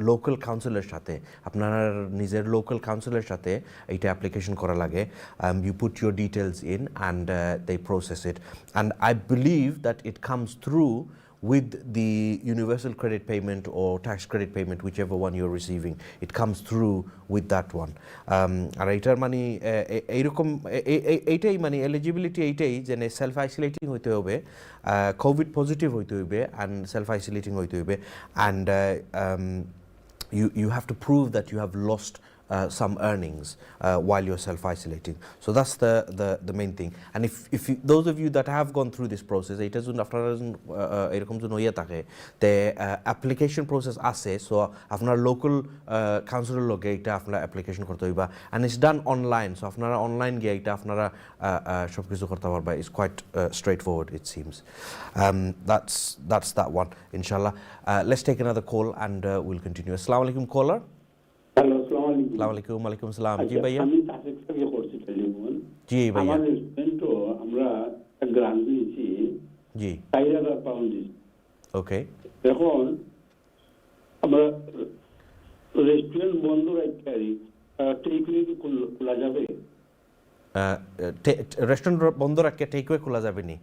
লোকাল কাউন্সিলের সাথে, আপনার নিজের লোকাল কাউন্সিলের সাথে এটা অ্যাপ্লিকেশন করা লাগে. You put your details in and they process it, and I believe that it comes through with the universal credit payment or tax credit payment, whichever one you're receiving, it comes through with that one. আর এইটার মানে এইরকম এইটাই মানে eligibility এইটাই যে self isolating হইতে হবে, Covid positive হইতে হইবে অ্যান্ড সেলফ আইসোলেটিং হইতে হইবে, and you have to prove that you have lost some earnings while you're self-isolating. So that's the main thing. And if you, those of you that have gone through this process, এটা যখন আপনারা এরকম যখন হইয়া থাকে তে application process আছে, so আপনার লোকাল কাউন্সিলের লগে এটা আপনারা অ্যাপ্লিকেশন করতে হইবা, and it's done online, so আপনারা অনলাইন গিয়ে এটা আপনারা সব কিছু করতে পারবা. It's quite straightforward, it seems. That's that one, inshallah. Let's take another call and we'll continue. Assalamu alaikum caller. Hello, আসসালামু আলাইকুম। আসসালামু আলাইকুম। ওয়ালাইকুম আসসালাম। জি ভাইয়া। আমি তাসেক থেকে করছি টেলিফোন। জি ভাইয়া। আমার রেস্টুরেন্টও আমরা একটা গ্রান্ট নিয়েছি। জি। 4000 পাউন্ড। ওকে। এখন আমরা রেস্টুরেন্ট বন্ধ রাখতে টেকওয়ে খোলা যাবে? রেস্টুরেন্ট বন্ধ রাখতে টেকওয়ে খোলা যাবে নি?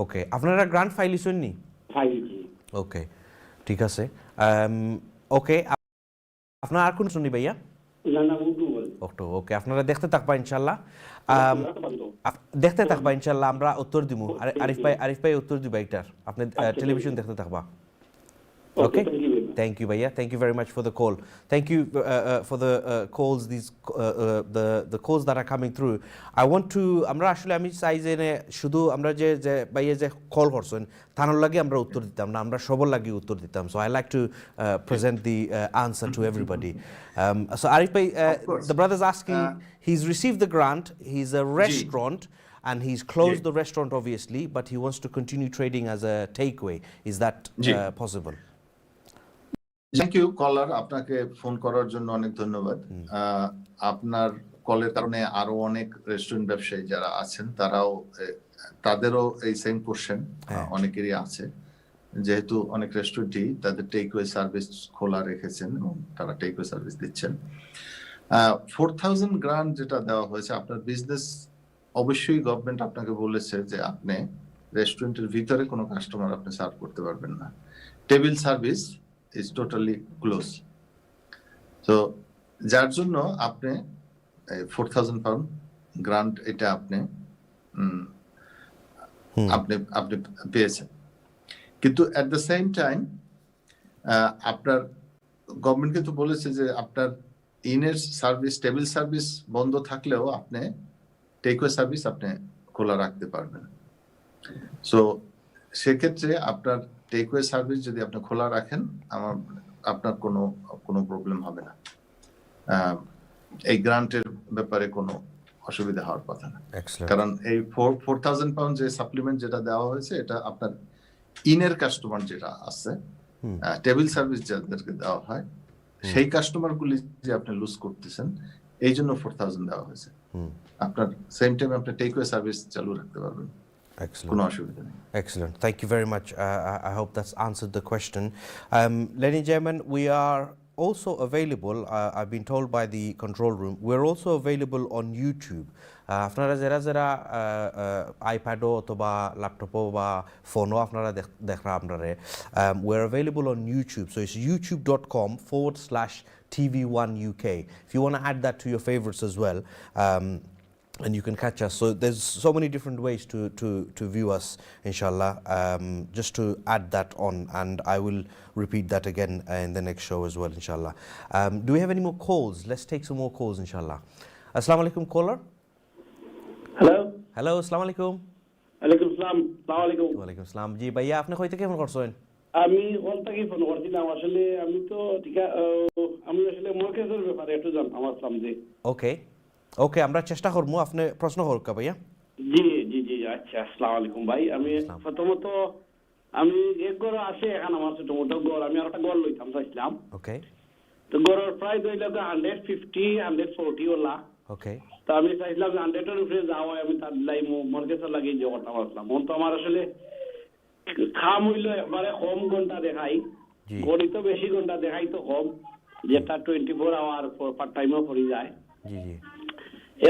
ওকে। আপনারা গ্রান্ট ফাইলিছেন নি? ফাইলছি। ওকে, ঠিক আছে। ওকে, আপনার আর কোন শুনি ভাইয়া? না না, উর্দু বল। ওকে, আপনারা দেখতে থাকবা ইনশাআল্লাহ। দেখতে থাকবা ইনশাআল্লাহ, আমরা উত্তর দিব। আরিফ ভাই উত্তর দিবা এটার। আপনি টেলিভিশন দেখতে থাকবা। Okay, thank you bhaiya, thank you very much for the call. Thank you for the calls, these the calls that are coming through. I want to, আমরা আসলে আমি চাই যে শুধু আমরা যে ভাইয়া যে কল করছেন তার লাগি আমরা উত্তর দিতাম না, আমরা সবার লাগি উত্তর দিতাম. So I like to present the answer to everybody. So Arif bhai, the brother's asking, he's received the grant, he's a restaurant and he's closed the restaurant obviously, but he wants to continue trading as a takeaway. Is that possible? Thank you caller, আপনাকে phone করার জন্য অনেক ধন্যবাদ। আপনার কলের কারণে আরো অনেক রেস্টুরেন্ট ব্যবসায়ী যারা আছেন তাদেরও এই সেম কোশ্চেন অনেকেরই আছে, যেহেতু অনেক রেস্টুরেন্টই তাদের টেকওয়ে সার্ভিস খোলা রেখেছেন এবং তারা টেকওয়ে সার্ভিস দিচ্ছেন। 4000 গ্রান্ট যেটা দেওয়া হয়েছে, আপনার বিজনেস অবশ্যই গভর্নমেন্ট আপনাকে বলেছে যে আপনি রেস্টুরেন্টের ভিতরে কোনো কাস্টমার আপনি সার্ভ করতে পারবেন না, table service is totally close. So যার জন্য আপনি 4000 পাউন্ড গ্রান্ট এটা আপনি আপনি আপনি পেয়েছেন, কিন্তু অ্যাট দ্য সেম টাইম আপনার গভর্নমেন্ট কিন্তু বলেছে যে আপনার ইনের সার্ভিস, টেবিল সার্ভিস বন্ধ থাকলেও আপনি টেকওয়ে সার্ভিস আপনি খোলা রাখতে পারবেন। সো সেক্ষেত্রে আপনার টেকওয়ে সার্ভিস যদি আপনি খোলা রাখেন, আপনার কোনো প্রবলেম হবে না। এই গ্রান্টের ব্যাপারে কোনো অসুবিধা হওয়ার কথা না, কারণ এই 4,000 পাউন্ড যে সাপ্লিমেন্ট যেটা দেওয়া হয়েছে, এটা আপনার ইনের কাস্টমার যেটা আছে, টেবিল সার্ভিস যাদেরকে দেওয়া হয়, সেই কাস্টমার গুলি যে আপনি লুজ করতেছেন, এই জন্য 4,000 দেওয়া হয়েছে। আপনার সেম টাইম আপনি টেকওয়ে সার্ভিস চালু রাখতে পারবেন। Excellent. Thank you very much. I hope that's answered the question. Ladies and gentlemen, we are also available, I've been told by the control room, we're also available on YouTube. আপনারা যারা আইপ্যাডও অথবা ল্যাপটপও বা ফোনও আপনারা দেখরা আপনারা, we're available on YouTube. So it's youtube.com/TV1UK. If you want to add that to your favorites as well, and you can catch us. So there's so many different ways to view us, inshallah. Just to add that on, and I will repeat that again in the next show as well, inshallah. Do we have any more calls? Let's take some more calls, inshallah. Assalamu alaikum, caller. Hello, assalamu alaikum. Alaikum salam. Assalamu alaikum. Wa alaikum salam. জি ভাইয়া, আপনি কই থেকে phone করছেন? আমি কোন থেকে phone করছিলাম, আসলে আমি তো আমি আসলে মর্গেজের ব্যাপারে একটু জানতাম আসলাম যে। ওকে, আমরা চেষ্টা করবো। আপনি প্রশ্ন করুক ভাইয়া। জি, আচ্ছা। আসসালামু আলাইকুম ভাই। আমি প্রথমত আমি এক ঘর আছে, এখন আমার ছোট মোটো ঘর, আমি আর একটা ঘর লইতাম চাইছিলাম। ওকে। তো ঘরের প্রায় 150-140 ওলা। ওকে। তো আমি চাইছিলাম 100 এর উপরে যাওয়া, আমি তার লাই মর্গেজের লাগি যে করতাম আসলাম। তো আমার আসলে খাম হইলো একবারে কম ঘন্টা দেখাই, ঘড়ি তো বেশি ঘন্টা দেখাই তো কম, যেটা 24 আওয়ার পার্ট টাইমও পড়ে যায়। জি।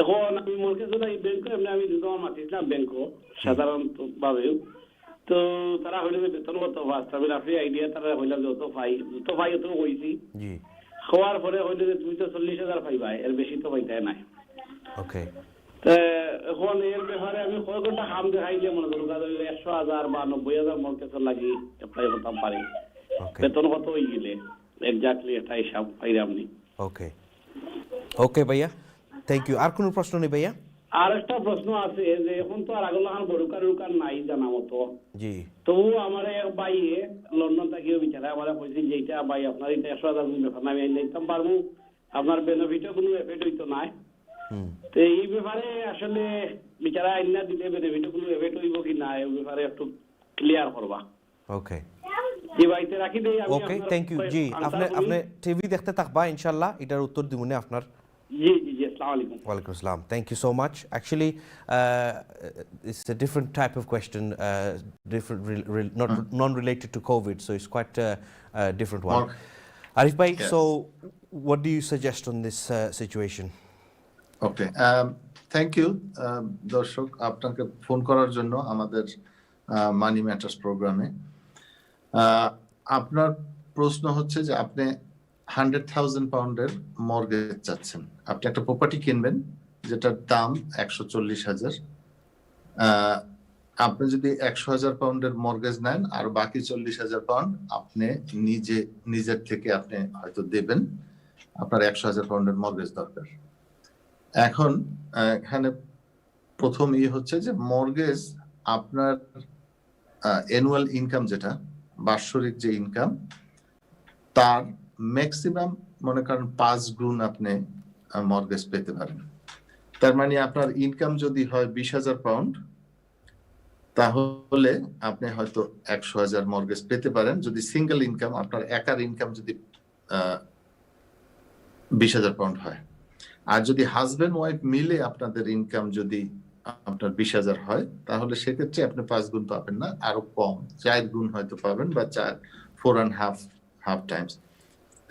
এখন আমি মর্গেজের এই ব্যাংকে আমি দুটো মাতিছিলাম ব্যাংকও সাধারণত ভাবে। তো তারা হইলো যে বেতন কত পাস, আমি রাফি আইডিয়া তারা হইলাম যত পাই অত কইছি। খাওয়ার পরে হইলো যে তুমি তো 40,000 পাইবা, এর বেশি তো পাইতে নাই। ওকে। এখন এর ব্যাপারে আমি কয় ঘন্টা কাম দেখাইলে মনে করো 100,000 বা 90,000 মর্গেজের লাগি অ্যাপ্লাই করতাম পারি, বেতন কত হয়ে গেলে এক্স্যাক্টলি এটা হিসাব পাইরাম নি। ওকে ভাইয়া, থ্যাংক ইউ। আর কোনো প্রশ্ন নেই ভাইয়া? আর একটা প্রশ্ন আছে যে এখন তো আর আগলা বড়কার নাই জানা মতো। জি। তবু আমার এক ভাই লন্ডন থেকেও বিচারে আমার কইছে যে এটা ভাই আপনার এটা 100,000 ব্যাপার আমি নিতাম পারবো, আপনার বেনিফিটও কোনো এফেক্ট হইতো না। তো এই ব্যাপারে আসলে বিচারা আইনা দিলে বেনিফিটও কোনো এফেক্ট হইব কি না, এই ব্যাপারে একটু ক্লিয়ার করবা। ওকে জি ভাইতে রাখি দেই আমি। ওকে, থ্যাংক ইউ। জি, আপনি টিভি দেখতে থাকবা, ইনশাআল্লাহ এটার উত্তর দিমুনে আপনার। জি, আসসালামু আলাইকুম। Wa alaikum salam. Thank you so much. Actually, it's a different type of question, not non-related to COVID, so it's quite a different one. Arif bhai, so what do you suggest on this situation? Okay, thank you, দর্শক আপনাকে phone করার জন্য আমাদের মানি matters প্রোগ্রামে। আপনার প্রশ্ন হচ্ছে যে আপনি 100,000 পাউন্ডের মর্গেজ চাচ্ছেন। আপনি একটা প্রপার্টি কিনবেন যেটার দাম 140,000। আপনি যদি 100,000 পাউন্ডের মর্গেজ নেন আর বাকি 40,000 পাউন্ড আপনি নিজের থেকে আপনি হয়তো দেবেন, আপনার 100,000 পাউন্ডের মর্গেজ দরকার। এখন এখানে প্রথম হচ্ছে যে মর্গেজ আপনার অ্যানুয়াল ইনকাম, যেটা বাৎসরিক যে ইনকাম, তার ম্যাক্সিমাম মনে করেন 5 গুণ আপনি মর্গেজ পেতে পারেন। তার মানে আপনার ইনকাম যদি হয় 20,000 পাউন্ড, তাহলে আপনি হয়তো 100,000 মর্গেজ পেতে পারেন যদি সিঙ্গেল ইনকাম, আপনার একার ইনকাম যদি 20,000 পাউন্ড হয়। আর যদি হাজবেন্ড ওয়াইফ মিলে আপনাদের ইনকাম যদি আপনার 20,000 হয়, তাহলে সেক্ষেত্রে আপনি 5 গুণ পাবেন না, আরো কম 4 গুণ হয়তো পাবেন, বা 4.5 টাইমস।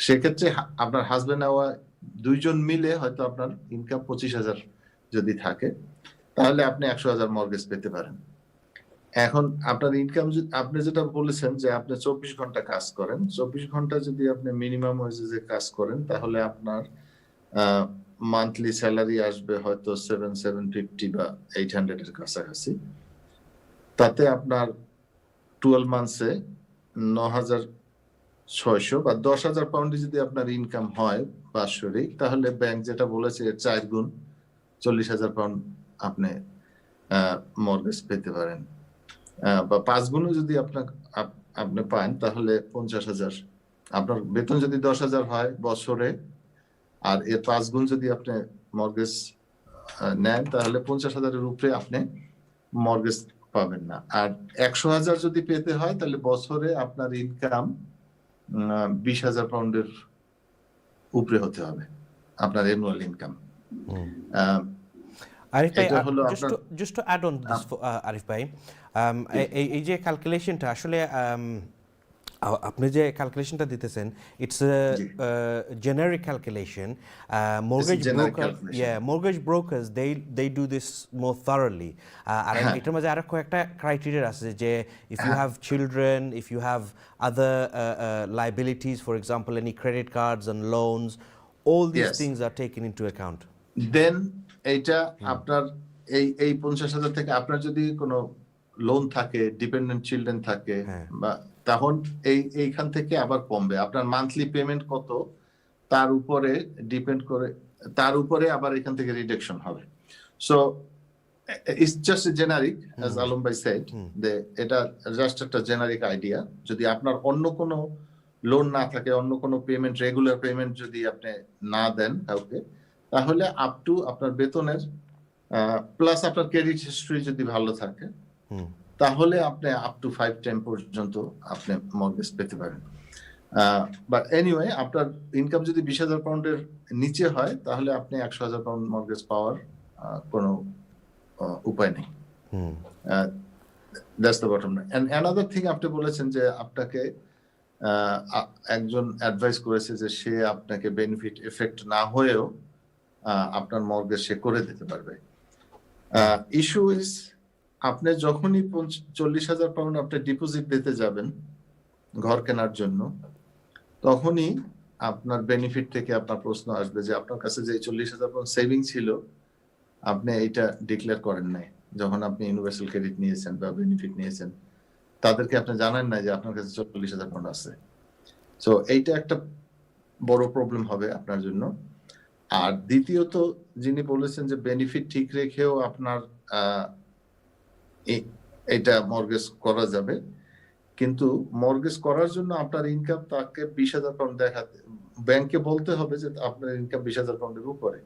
সেক্ষেত্রে আপনার হাজবেন্ড আর দুইজন মিলে হয়তো আপনার ইনকাম 25,000 যদি থাকে, তাহলে আপনি 100,000 মর্গেজ পেতে পারেন। এখন আপনার ইনকাম, আপনি যেটা বলেছেন যে আপনি 24 ঘন্টা কাজ করেন, 24 ঘন্টা যদি আপনি মিনিমাম ওয়েজে কাজ করেন, তাহলে আপনার মান্থলি স্যালারি আসবে হয়তো 750 বা 800 এর কাছাকাছি। তাতে আপনার 12 মান্থসে 9,600 বা 10,000 পাউন্ডে যদি আপনার ইনকাম হয় বাৎসরিক, তাহলে ব্যাংক যেটা বলেছে এর 4 গুণ 40,000 পাউন্ড আপনি মর্গেজ পেতে পারেন, বা 5 গুণও যদি আপনি পান তাহলে 50,000। আপনার বেতন যদি 10,000 হয় বছরে, আর এর 5 গুণ যদি আপনি মর্গেজ নেন, তাহলে 50,000-এর উপরে আপনি মর্গেজ পাবেন না। আর 100,000 যদি পেতে হয়, তাহলে বছরে আপনার ইনকাম 20,000 পাউন্ডের উপরে হতে হবে, আপনার অ্যানুয়াল ইনকাম। আরিফ ভাই, এটা হলো আপনার just to add on this, Arif ভাই, এই যে ক্যালকুলেশনটা আসলে আপনি যে ক্যালকুলেশনটা দিতেছেন, it's a generic calculation. Mortgage brokers they do this more thoroughly. আর এটার মধ্যে আরো কয়েকটা ক্রাইটেরিয়া আছে যে if you have children, if you have other liabilities, for example any credit cards and loans, all these things are taken into account. Then এইটা আপনার এই 50,000 থেকে আপনার যদি কোনো লোন থাকে, ডিপেন্ডেন্ট চিলড্রেন থাকে, বা তখন এইখান থেকে আবার কমবে। আপনার মান্থলি পেমেন্ট কত তার উপরে ডিপেন্ড করে, তার উপরে আবার এখান থেকে রিডাকশন হবে। So it's just a generic, as Alam ভাই সেড, এটা জাস্ট একটা জেনারিক আইডিয়া। যদি আপনার অন্য কোনো লোন না থাকে, অন্য কোনো পেমেন্ট, রেগুলার পেমেন্ট যদি আপনি না দেন কাউকে, তাহলে আপ টু আপনার বেতনের প্লাস আপনার ক্রেডিট হিস্ট্রি যদি ভালো থাকে, তাহলে আপনি আপ টু 5-10 পর্যন্ত আপনি মর্গেজ পেতে পারেন। বাট এনিওয়ে, আপনার ইনকাম যদি 20,000 পাউন্ডের নিচে হয়, তাহলে আপনি 100,000 পাউন্ড মর্গেজ পাওয়ার কোনো উপায় নেই। That's the bottom line. And another thing, আপনি বলেছেন যে আপনাকে একজন অ্যাডভাইস করেছে যে সে আপনাকে বেনিফিট এফেক্ট না হয়েও আপনার মর্গেজ সে করে দিতে পারবে। ইস্যু ইজ, আপনি যখনই 40,000 পাউন্ড আপনি ডিপোজিট দিতে যাবেন ঘর কেনার জন্য, তখনই আপনার বেনিফিট থেকে আপনার প্রশ্ন আসবে যে আপনার কাছে যে 40,000 পাউন্ড সেভিং ছিল, আপনি এইটা ডিক্লেয়ার করেন নাই যখন আপনি ইউনিভার্সাল ক্রেডিট নিয়েছেন বা বেনিফিট নিয়েছেন। তাদেরকে আপনি জানেন না যে আপনার কাছে 40,000 পাউন্ড আছে। সো এইটা একটা বড় প্রবলেম হবে আপনার জন্য। আর দ্বিতীয়ত, যিনি বলেছেন যে বেনিফিট ঠিক রেখেও আপনার এটা মর্গেজ করা যাবে, কিন্তু মর্গেজ করার জন্য আপনার ইনকাম তাকে 20,000 পাউন্ড দেখাতে, ব্যাংকে বলতে হবে যে আপনার ইনকাম 20,000 পাউন্ডের উপরে।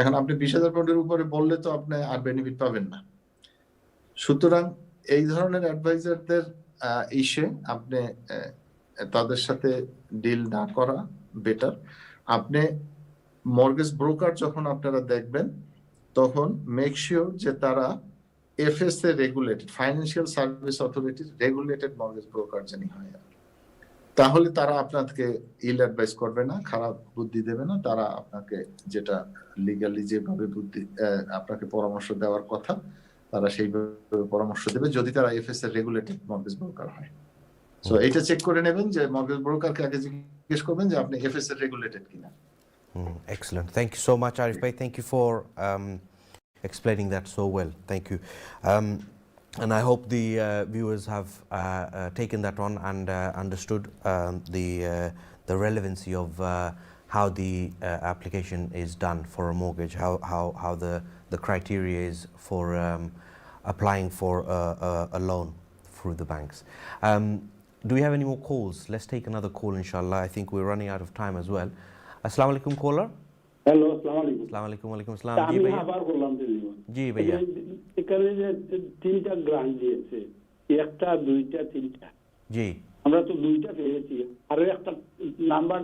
এখন আপনি 20,000 পাউন্ডের উপরে বললে তো আপনি আর বেনিফিট পাবেন না। সুতরাং এই ধরনের অ্যাডভাইজারদের আপনি তাদের সাথে ডিল না করা বেটার। আপনি মর্গেজ ব্রোকার যখন আপনারা দেখবেন, তখন মেক শিওর যে তারা FSA রেগুলেটেড, ফাইন্যান্সিয়াল সার্ভিস অথরিটির রেগুলেটেড মর্গেজ ব্রোকার জানি হয়। তাহলে তারা আপনাকে ইল অ্যাডভাইস করবে না, খারাপ বুদ্ধি দেবে না। তারা আপনাকে যেটা লিগালি যেভাবে বুদ্ধি আপনাকে পরামর্শ দেওয়ার কথা, তারা সেইভাবে পরামর্শ দেবে, যদি তারা FSA রেগুলেটেড মর্গেজ ব্রোকার হয়। সো এটা চেক করে নেবেন যে মর্গেজ ব্রোকারকে আগে জিজ্ঞেস করবেন যে আপনি FSA রেগুলেটেড কিনা। Excellent. Thank you so much, Arif Bhai. Thank you for explaining that so well. Thank you. And I hope the viewers have taken that on and understood the relevancy of how the application is done for a mortgage, how the criteria is for applying for a loan through the banks. Do we have any more calls? Let's take another call, inshallah. I think we're running out of time as well. Assalamu alaikum, caller. Hello, আসসালামু আলাইকুম। Assalamu alaikum, walaikum assalam. আমি আবার বললাম জি ভাইয়া। এখানে যে 3টা grant দিয়েছে, 1টা 2টা 3টা, জি আমরা তো 2টা পেয়েছি, আরো একটা নাম্বার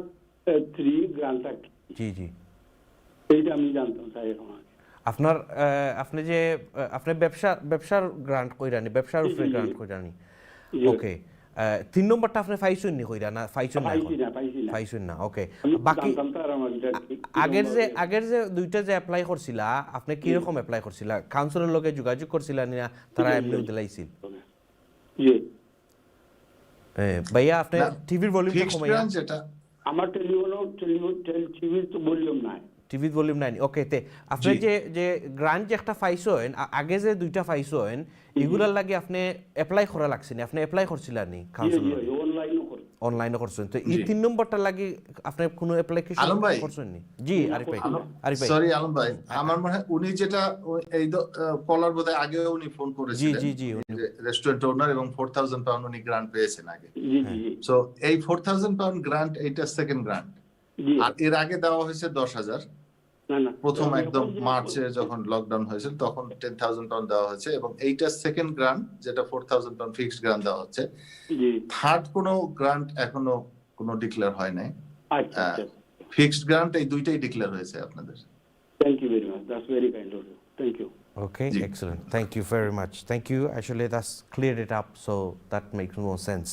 3 গ্রান্টটা জি জি এইটা আমি জানতাম চাই এখন। আপনার আপনি যে আপনি ব্যবসার গ্রান্ট কইরানি, ব্যবসার উপরে গ্রান্ট কইরানি, ওকে। 3 নম্বরটা আপনি পাইছেন নি কইরা না? পাইছেন না? পাইছেন না, ওকে। বাকি আগের যে 2টা যে অ্যাপ্লাই করছিলা, আপনি কি রকম অ্যাপ্লাই করছিলা? কাউন্সিলের লগে যোগাযোগ করছিলা না তারা এমনি দিলাইছিল? জি ভাইয়া, আপনি টিভির ভলিউমটা কমাইয়া। যেটা আমার টিভি তো ভলিউম নাই। টিভিত ভলিউম নাই ওকে তে আপনি জি। যে গ্রান্ট যে একটা পাইছেন আগে যে দুইটা পাইছেন এগুলার লাগি আপনি এপ্লাই করা লাগছে নি আপনি এপ্লাই করছিলেন নি কাউন্সিল অনলাইনও করি। অনলাইনে করছেন তো এই জি। 3 নম্বরটা লাগি আপনি কোনো অ্যাপ্লিকেশন আলম ভাই। করছেন নি জি আরিফ ভাই আরিফ ভাই সরি আলম ভাই, আমার মনে হয় উনি যেটা এই কলার বোধহয় আগে উনি ফোন করেছিলেন, জি রেস্টুরেন্ট ওনার, এবং 4000 পাউন্ড উনি গ্রান্ট পেয়েছেন আগে। জি জি জি সো এই 4000 পাউন্ড গ্রান্ট এইটা সেকেন্ড গ্রান্ট, জি। আর এর আগে দেওয়া হয়েছে 10,000। না না প্রথম একদম এখন যে- মার্চে যখন লকডাউন হয়েছিল তখন 10,000 পাউন্ড দেওয়া হয়েছে, এবং এইটা সেকেন্ড গ্রান্ট যেটা 4000 পাউন্ড ফিক্সড গ্রান্ট দেওয়া হচ্ছে। জি থার্ড কোনো গ্রান্ট এখনো কোনো ডিক্লেয়ার হয় নাই। আচ্ছা আচ্ছা ফিক্সড গ্রান্ট এই দুইটাই ডিক্লেয়ার হয়েছে আপনাদের। Thank you very much, that's very kind of you, thank you. Okay, Ji. excellent. Thank you very much. Thank you. Actually, that's cleared it up, so that makes more sense.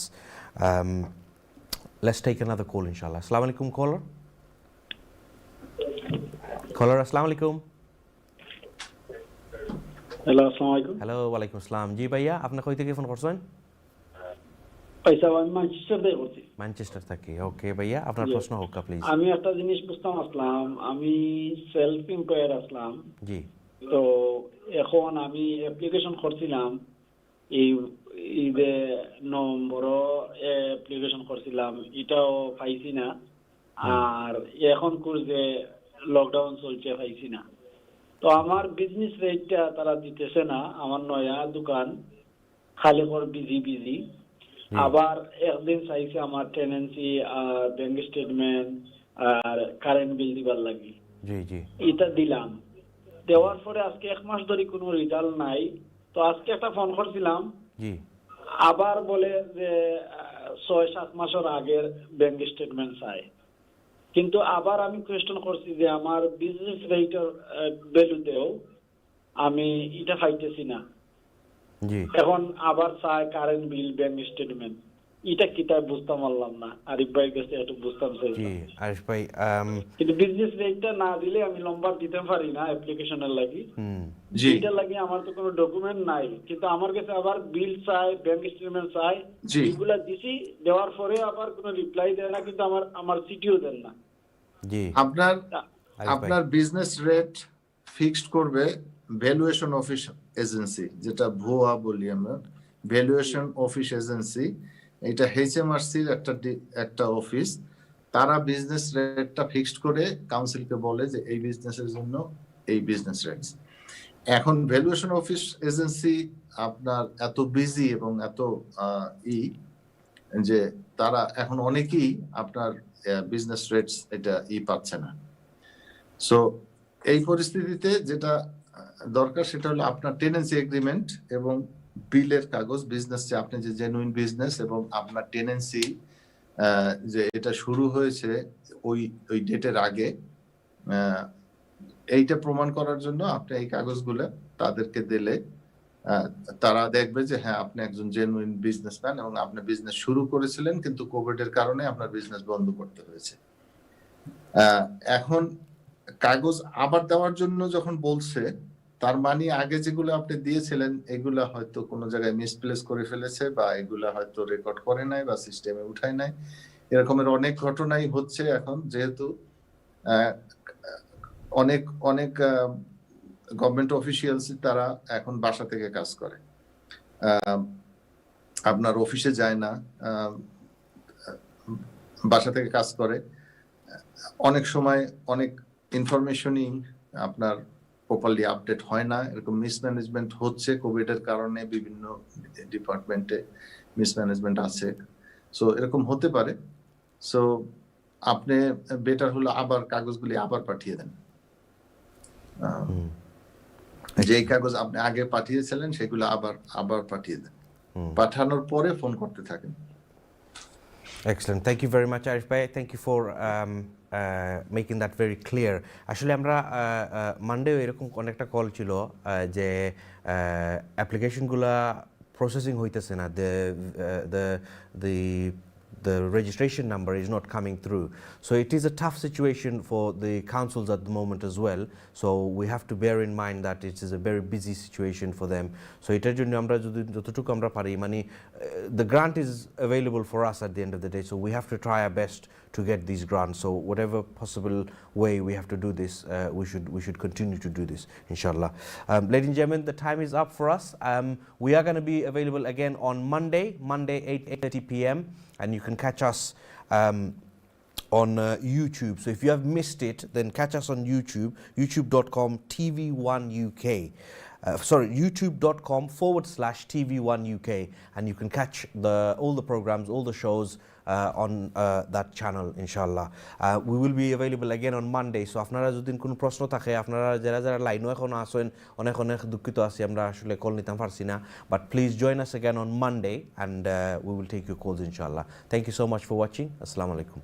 Let's take another call, inshallah. Assalamu alaikum, caller. Caller, assalamu alaikum. Hello, আসসালামু আলাইকুম। Hello, walaikum assalam. Ji bhaiya, আপনি কই থেকে phone করছেন? পয়সা আমি Manchester থেকে করছি। ম্যানচেস্টার থেকে। ওকে ভাইয়া, আপনার Yes. প্রশ্ন হোক প্লিজ। আমি একটা জিনিস বুঝতাম আসলাম, আমি সেলফ এমপ্লয়ার আসলাম, জি তো এখন আমি অ্যাপ্লিকেশন করছিলাম এই ঈদে নম্বরও অ্যাপ্লিকেশন করছিলাম, এটাও পাইছি না, আর এখন যে লকডাউন চলছে পাইছি না। তো আমার বিজনেস রেটটা তারা দিতেছে না, আমার নয়া দোকান খালি কর বিজি। আবার একদিন চাইছে আমার টেনেন্সি আর ব্যাংক স্টেটমেন্ট আর কারেন্ট বিল দিবার লাগি, জি এটা দিলাম, দেওয়ার পরে আজকে 1 মাস ধরে কোনো রেজাল্ট নাই। তো আজকে একটা ফোন করছিলাম, জি আবার বলে যে 6-7 মাসের আগের ব্যাংক স্টেটমেন্ট চাই, কিন্তু আবার আমি কোয়েশ্চেন করছি যে আমার বিজনেস রেটের ভ্যালুতেও আমি এটা পাইতেছি না। জি এখন আবার চাই কারেন্ট বিল, ব্যাংক স্টেটমেন্ট, এটা কিটা বুঝতে পারলাম না। আরিফ ভাইয়ের কাছে একটু বুঝতাম জি চাই, আরিফ ভাই কিন্তু বিজনেস রেটটা না দিলে আমি নম্বর দিতে পারি না অ্যাপ্লিকেশনের লাগি। জি এটা লাগি আমার তো কোনো ডকুমেন্ট নাই, কিন্তু আমার কাছে আবার বিল চাই, ব্যাংক স্টেটমেন্ট চাই, জি। এগুলা দিছি, দেওয়ার পরে আবার কোনো রিপ্লাই দেয় না, কিন্তু আমার সিটিও দেন না। জি আপনার ভাই। আপনার বিজনেস রেট ফিক্সড করবে ভ্যালুয়েশন অফিস এজেন্সি, যেটা ভুয়া বলি আমরা, ভ্যালুয়েশন অফিস এজেন্সি। এটা এইচএমআরসির একটা অফিস, তারা বিজনেস রেটটা ফিক্সড করে কাউন্সিলকে বলে যে এই বিজনেসের জন্য এই বিজনেস রেটস। এখন ভ্যালুয়েশন অফিস এজেন্সি আপনার এত বিজি এবং এত যে তারা এখন অনেকেই আপনার বিজনেস রেটস এটা পাচ্ছে না। সো এই পরিস্থিতিতে যেটা দরকার সেটা হলো আপনার টেনেন্সি এগ্রিমেন্ট এবং বিলের কাগজ, বিজনেস যে আপনি যে জেনুইন বিজনেস এবং আপনার টেনেন্সি যে এটা শুরু হয়েছে ওই ডেটের আগে, এইটা প্রমাণ করার জন্য আপনি এই কাগজগুলো তাদেরকে দিলে তারা দেখবে যে হ্যাঁ আপনি একজন জেনুইন বিজনেসম্যান এবং আপনি বিজনেস শুরু করেছিলেন, কিন্তু কোভিড এর কারণে আপনার বিজনেস বন্ধ করতে হয়েছে। এখন কাগজ আবার দেওয়ার জন্য যখন বলছে, তার মানে আগে যেগুলো আপনি দিয়েছিলেন এগুলা হয়তো কোনো জায়গায় মিসপ্লেস করে ফেলেছে, বা এগুলা হয়তো রেকর্ড করে নাই বা সিস্টেমে উঠায় নাই। এরকমের অনেক ঘটনাই হচ্ছে এখন, যেহেতু অনেক গভর্নমেন্ট অফিসিয়ালস তারা এখন বাসা থেকে কাজ করে, আপনার অফিসে যায় না, বাসা থেকে কাজ করে। অনেক সময় অনেক ইনফরমেশনই আপনার প্রপারলি আপডেট হয় না, এরকম মিসম্যানেজমেন্ট হচ্ছে কোভিড এর কারণে, বিভিন্ন ডিপার্টমেন্টে মিসম্যানেজমেন্ট আছে। সো এরকম হতে পারে। সো আপনি বেটার হলো আবার কাগজগুলি আবার পাঠিয়ে দেন, যেই কাগজ আপনি আগে পাঠিয়েছিলেন সেগুলো আবার পাঠিয়ে দেন, পাঠানোর পরে ফোন করতে থাকেন। Excellent. Thank you very much, Arif Bhai. Thank you for making that very clear. আসলে আমরা মানডেও এরকম অনেকটা কল ছিল যে অ্যাপ্লিকেশনগুলা প্রসেসিং হইতেছে না, the registration number is not coming through. So it is a tough situation for the councils at the moment as well. So we have to bear in mind that it is a very busy situation for them. So এটার জন্য আমরা যতটুকু আমরা পারি, মানে the grant is available for us at the end of the day, so we have to try our best to get these grants. So whatever possible way we have to do this, we should continue to do this, inshallah. Ladies and gentlemen, the time is up for us. We are going to be available again on Monday 8:30 p.m. and you can catch us on YouTube. So if you have missed it, then catch us on YouTube, youtube.com TV1UK. youtube.com/TV1UK, and you can catch all the programs, all the shows on that channel, inshallah. We will be available again on Monday. So আপনারা যদি কোনো প্রশ্ন থাকে, আপনারা যারা লাইনও এখন আসেন, অনেক দুঃখিত আছি আমরা আসলে কল নিতে পারছি না, but please join us again on Monday and we will take your calls, inshallah. Thank you so much for watching. Assalamu alaikum.